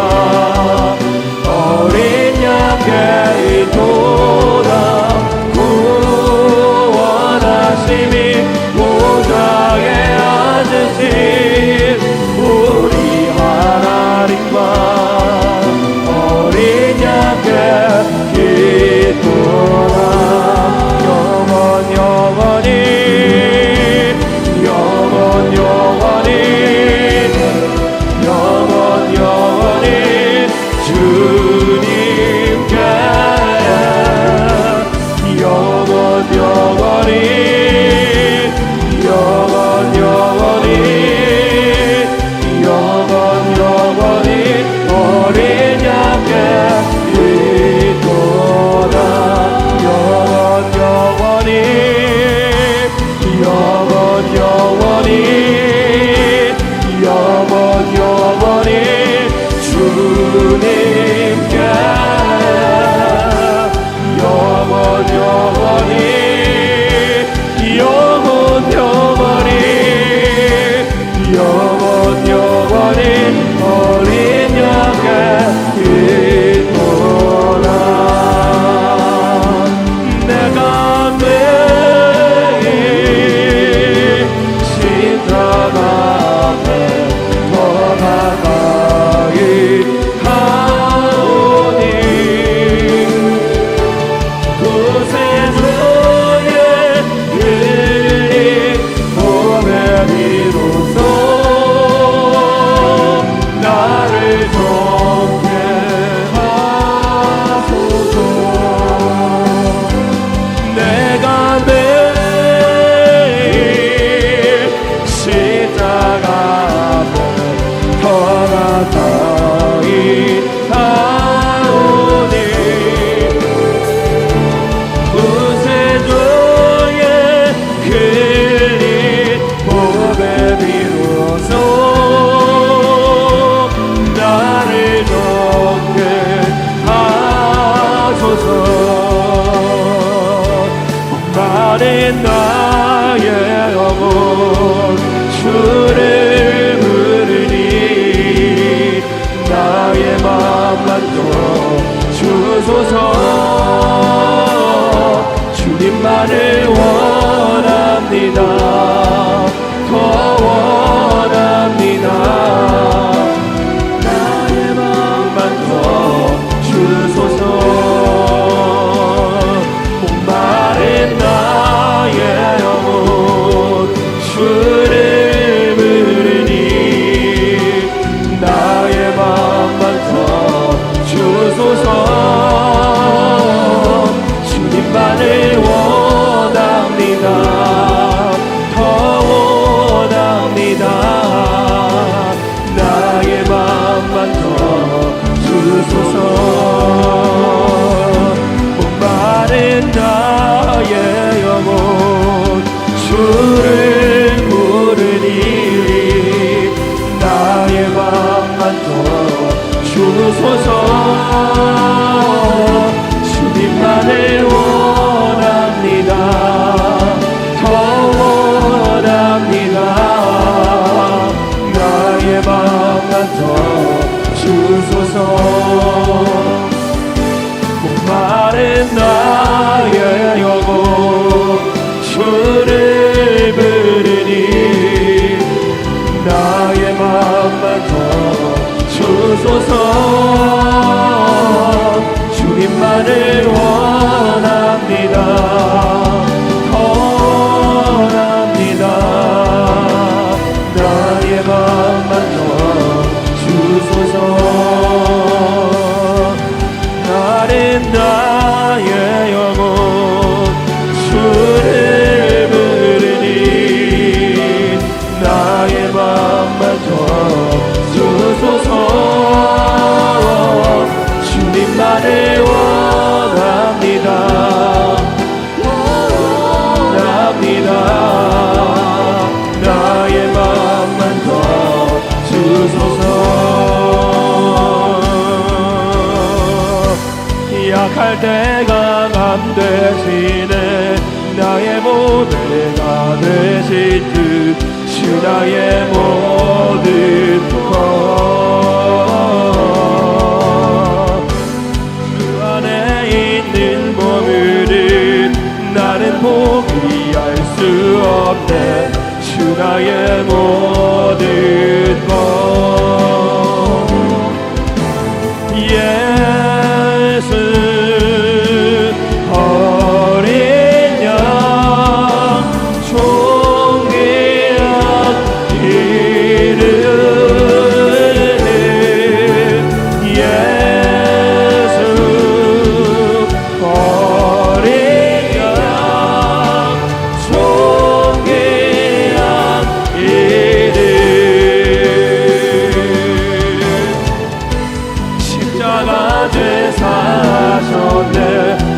어린 양의 도다 구원하시니 보좌에 앉으신 우리 하나님과 어린 양의 기도다 영원 영원히 영원 영원히 영원 영원히 주님께 영원 영원히 영원 영원히 영원 영원히 어린 양께 기도다 영원 영원히 영원 영원히 영원 영원히 주님께 영원 영원히 영원 영원히 영원 영원히 어린 양의 기도다 내가 매일 십자가 앞에 더 가까이 가오니 구세주의 흘린 몸의 비로소 나를 정케 하소서 내가 매일 십자가 앞에 더 가까이 가오니 구세주의 흘린 몸의 비로소 나를 정케 하소서 마른 나의 영혼 주를 부르니 나의 맘만 더 주소서 주님만을 원합니다 더 원합니다 나의 맘만 더 주소서 목마른 나의 영혼 주를 부르니 나의 맘만 더 주소서 주님만을 원합니다 더 원합니다 나의 맘만 더 주소서 목마른 나의 영혼 주를 부르니 나의 맘만 더 주소서 주님만을 원합니다 더 원합니다 나의 맘만 더 주소서 목마른 나의 영혼 주를 부르니 나의 맘만 더 주소서 주님만을 원합니다 더 원합니다 나의 맘만 더 주소서 나는 나의 영혼 주를 부르니 나의 맘만 더 주소서 주님만을 원합니다 원합니다 나의 맘만 더 주소서 약할 때가 대신에 나의 모래가 되신 주 나의 모든 것 주 안에 있는 보물을 나는 포기할 수 없네 주 나의 모든 것 예수 어린 양 존귀한 이름 예수 어린 양 존귀한 이름 십자가 제사하셨네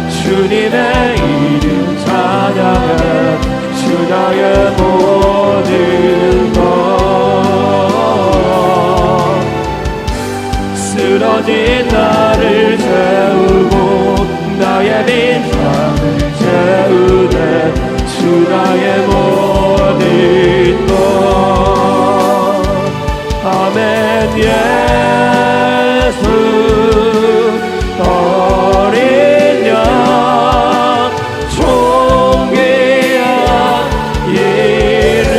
주님의 이름 찬양해 주 나의 모든 것 쓰러진 나를 세우고 나의 빈상을 채우네 주 나의 모든 것 아멘 예수 어린 양 존귀한 이름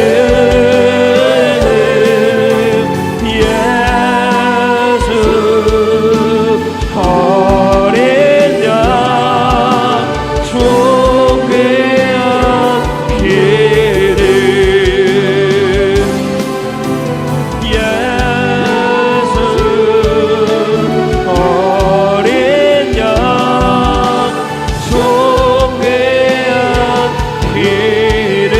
예수 어린 양 존귀한 이름 예수 어린 양 존귀한 이름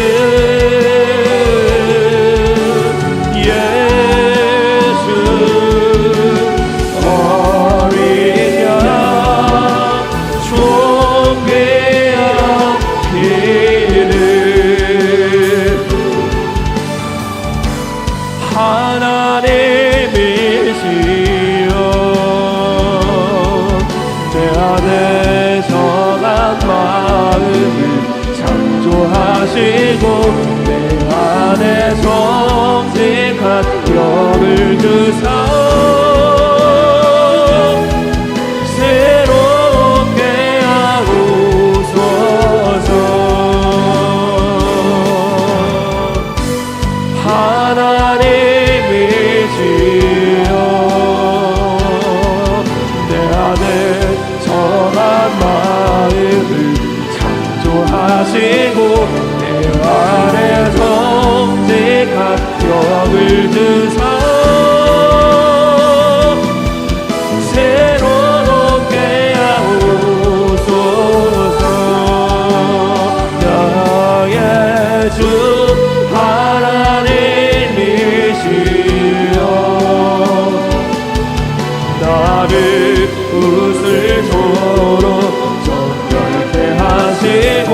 예수 어린 양 존귀한 이름 하나님이시여 내 안에 정한 마음을 창조하시고 내 안에 정직한 영을 주사오 새롭게 하옵소서 하나님이시여 내 안에 정한 마음을 창조하시고 내 안에 정직한 영을 주사오 새롭게 하옵소서 나의 주 하나님이시여 나를 웃을 조로 정결케 하시고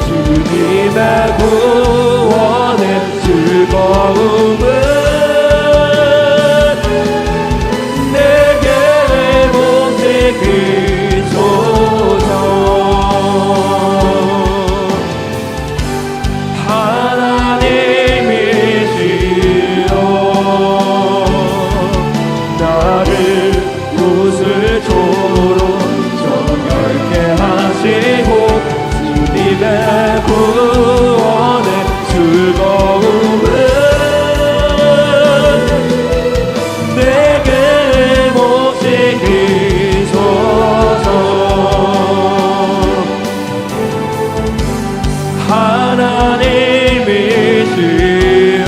주님의 구원의 즐거움을 내게 보시기소서 하나님이시여 나를 웃을 조로 정결케 하시고 주님의 구원의 즐거움을 내게 모시기소서 하나님이시여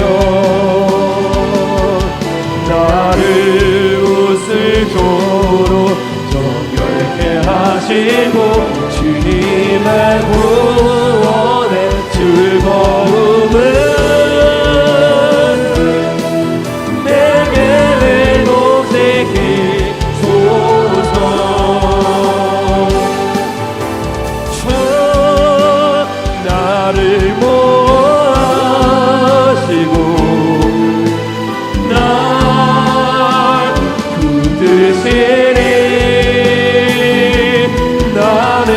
나를 웃을 조로 정결케 하시고 주님의 구원의 즐거움을 내게 모시기소서 주 나를 모아시고 날 붙드시리 나는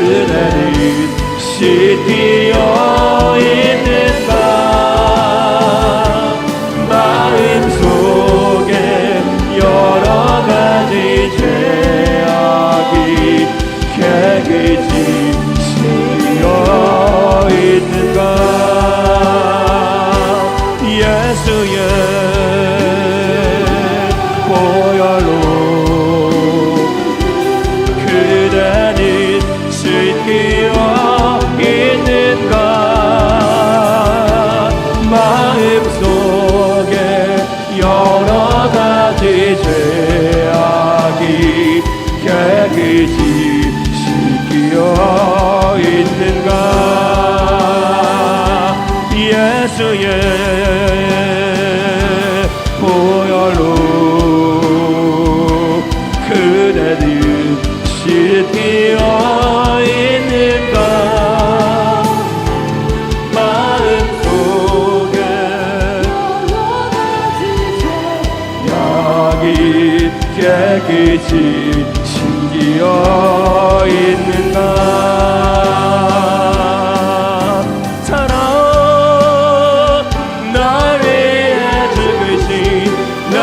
그대는 시티어 있는가 마음속에 여러 가지 죄악이 깨끗이 씌어 있는가 예수의 보혈로 그대는 씻기어 있는가 마음속에 여러 가지 죄악이 깨끗이 씻기어 있는가 예수의 보혈로 그대는 씻기어 있는가 마음속에 약이 깨끗이 씻기어 있는가 사랑 날 위해 죽으신 날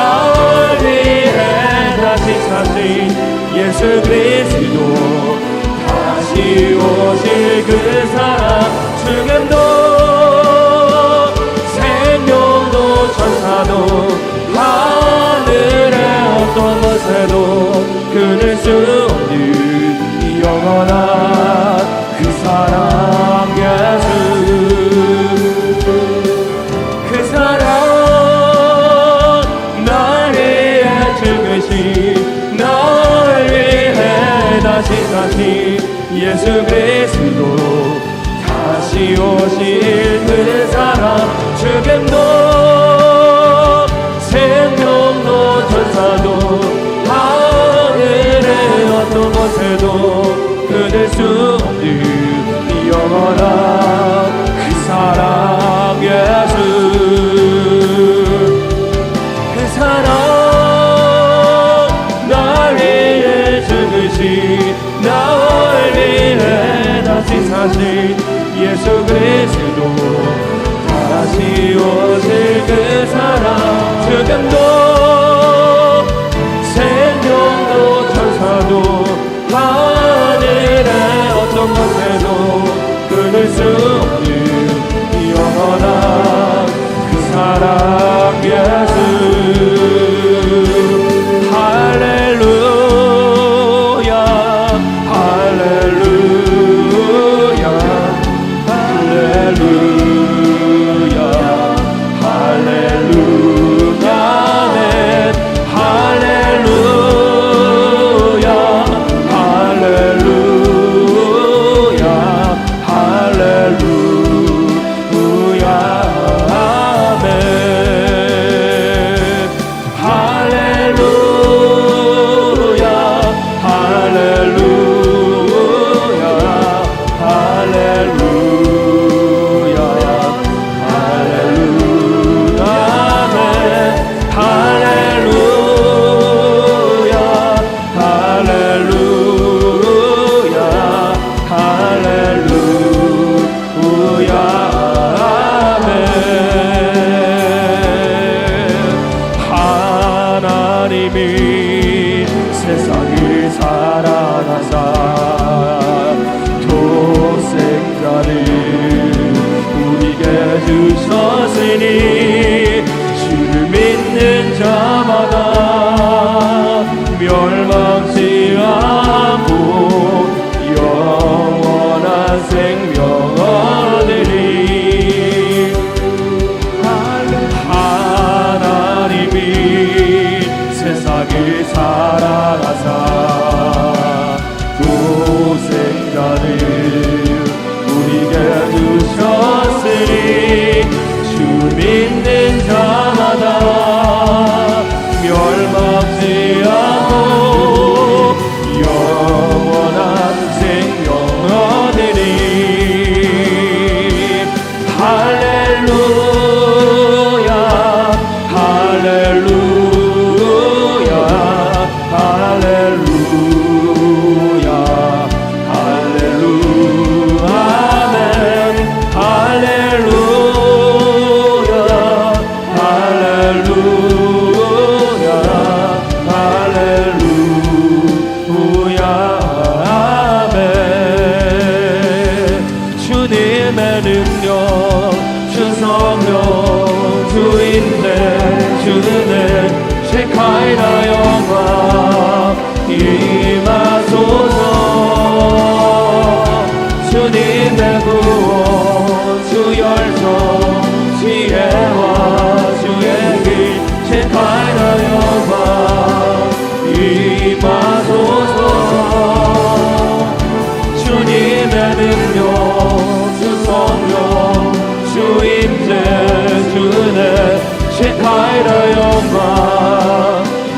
위해 다시 사신 예수 그리스도 다시 오실 그 사랑 죽음도 생명도 천사도 하늘의 어떤 것에도 끊을 수 없는 영원한 그 사랑 예수 그 사랑 날 위해 죽으신 날 위해 다시 사신 예수 그리스도 다시 오실 그 사랑 죽음도 생명도 천사도 하늘의 어떤 곳에도 끊을 수 없는 영원한 그 사랑 예수 그 사랑 날 위해 죽으신 날 위해 다시 사신 예수 그리스도 다시 오실 그 사랑 죽음도 생명도 천사도 하늘의 어떤 것에도 끊을 수 없는 영원한 그 사랑 예수 할렐루야 할렐루야 할렐루야 할렐루야 아멘 할렐루야 할렐루야 할렐루야 아멘 할렐루야 할렐루야 할렐루야 할렐루야 아멘 할렐루야 할렐루야 할렐루야 아멘 하나님이 세상을 사랑하사 독생자를 우리에게 주셨으니 주를 믿는 자마다 멸망치 않고 영원한 생명 얻으리 하나님이 세상을 사랑하사 독생자를 우리에게 주셨으니 주 믿는 자마다 멸망치 않고 영원한 생명 얻으리 할렐루야 할렐루야 할렐루야 할렐루야 주님의 구원 주 열정 지혜와 주의 길 셰카이나 영광 임하소서 주님의 능력 주 성령 주 임재 주 은혜 셰카이나 영광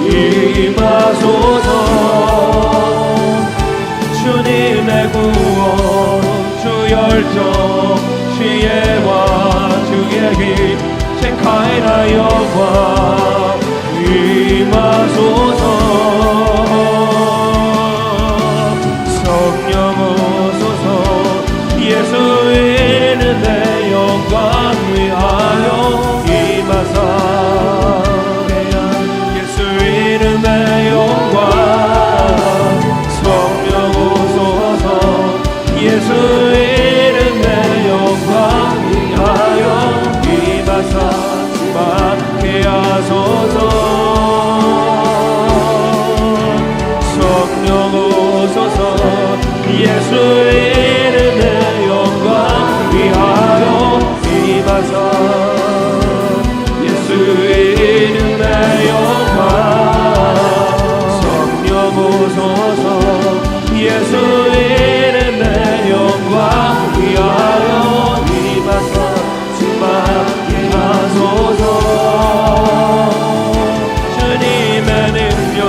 임하소서 주님의 구원 주 열정 지혜와 주의 길 셰카이나 영광 임하소서 성령 오소서 예수 이름의 영광 위하여 임하사 예수 이름의 영광 성령 오소서 예수 이름의 영광 위하여 임하사 받게 하소서 성령 오소서 예수 이름의 영광 위하여 임하사 예수 이름의 영광 성령 오소서 예수 이름의 영광 위하여 임하사 받게 하소서 주님의 능력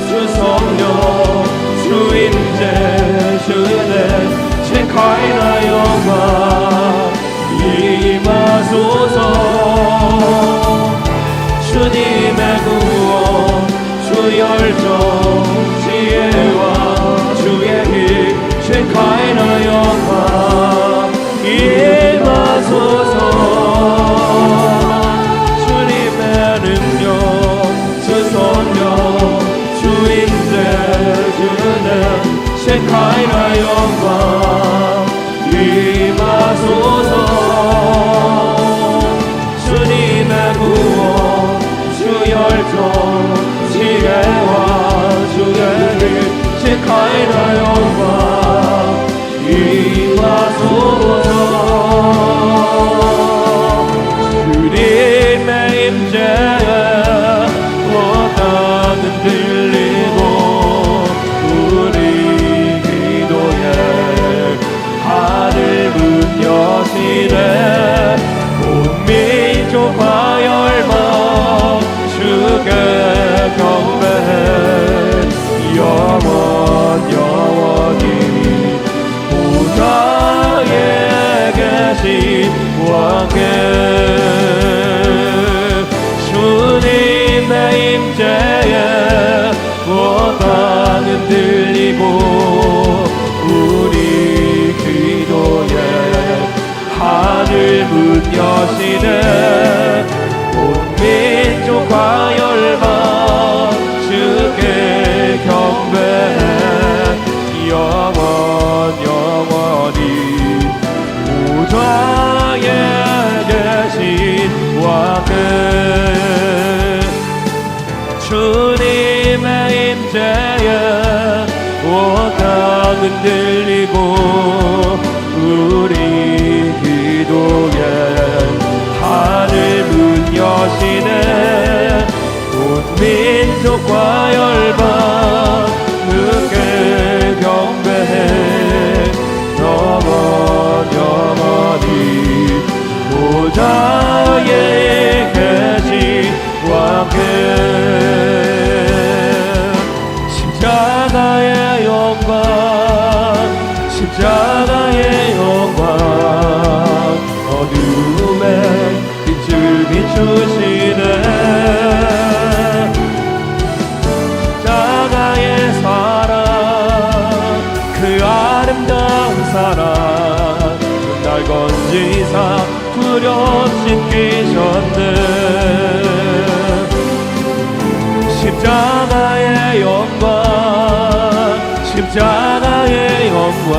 주 성령 주 임재 주 은혜 셰카이나 영광 임하소서 주님의 구원 주 열정 지혜와 주의 길 셰카이나 영광 임하소서 주님의 능력 주 성령 주 임재 주 은혜 셰카이나 영광 임하소서 주님의 구원 주 열정 지혜와 주의 길 셰카이나 영광 임하소서 주님의 임재에 원하는 들리고 우리 기도에 하늘 문 여시네 온 민족과 열망 주께 경배해 영원히 보좌에 계신 왕께 주님의 임재에 원망은 들리고 우리 기도에 하늘 문 여시네 온 민족과 열망 주께 경배해 영원히 보좌에 계신 왕은 주님의 임재에 온 땅은 들리고 우리 기도에 하늘 문 여시네 온 민족과 열방 그께 경배해 영원히 보좌에 계신 왕께 십자가의 영광 십자가의 영광 어둠에 빛을 비추시네 십자가의 사랑 그 아름다운 사랑 날 건지사 부려씻기셨네 십자가의 영광 십자가의 영광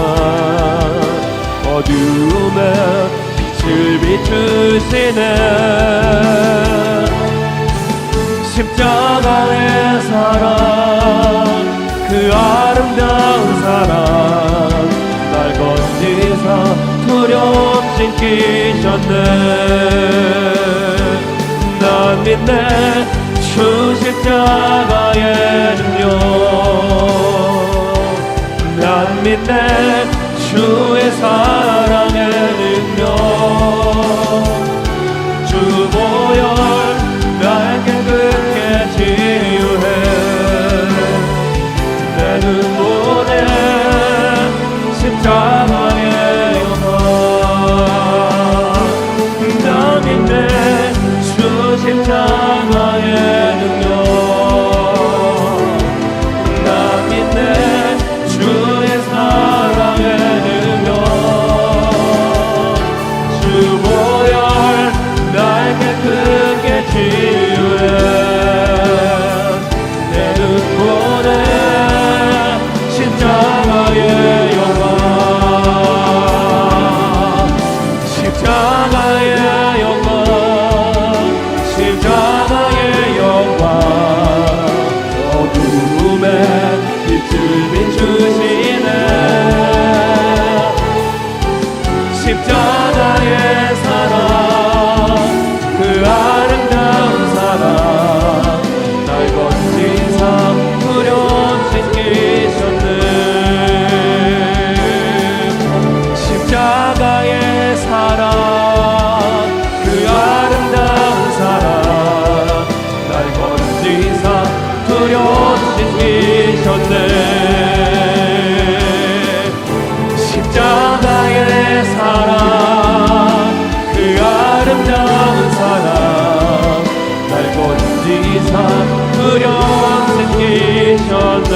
어둠에 빛을 비추시네 십자가의 사랑 그 아름다운 사랑 날 건지사 이상 두려움 신기셨네. 난 믿네 주 십자가의 능력. 난 믿네 주의 사랑의 능력. 주 보혈 날 깨끗게 치유해. 내 눈물에 십자가의 영광. 난 믿네 주 십자가의 능력. 난 믿네 주의 사랑의 능력. 주 보혈 날 깨끗게 치유해. 내 눈물에 십자가의 영광. 십자가의 영광. 십자가의 영광. 어두움에 빛을 비추시네. 십자가의 사랑 그 아름다운 사랑 날 건지사 두려움 신기셨네. 십자가의 사랑 그 아름다운 사랑 날 건지사 두려움 신기셨네. 십자가의 사랑 그 아름다운 사랑 날 건지사 두려움 신기셨네.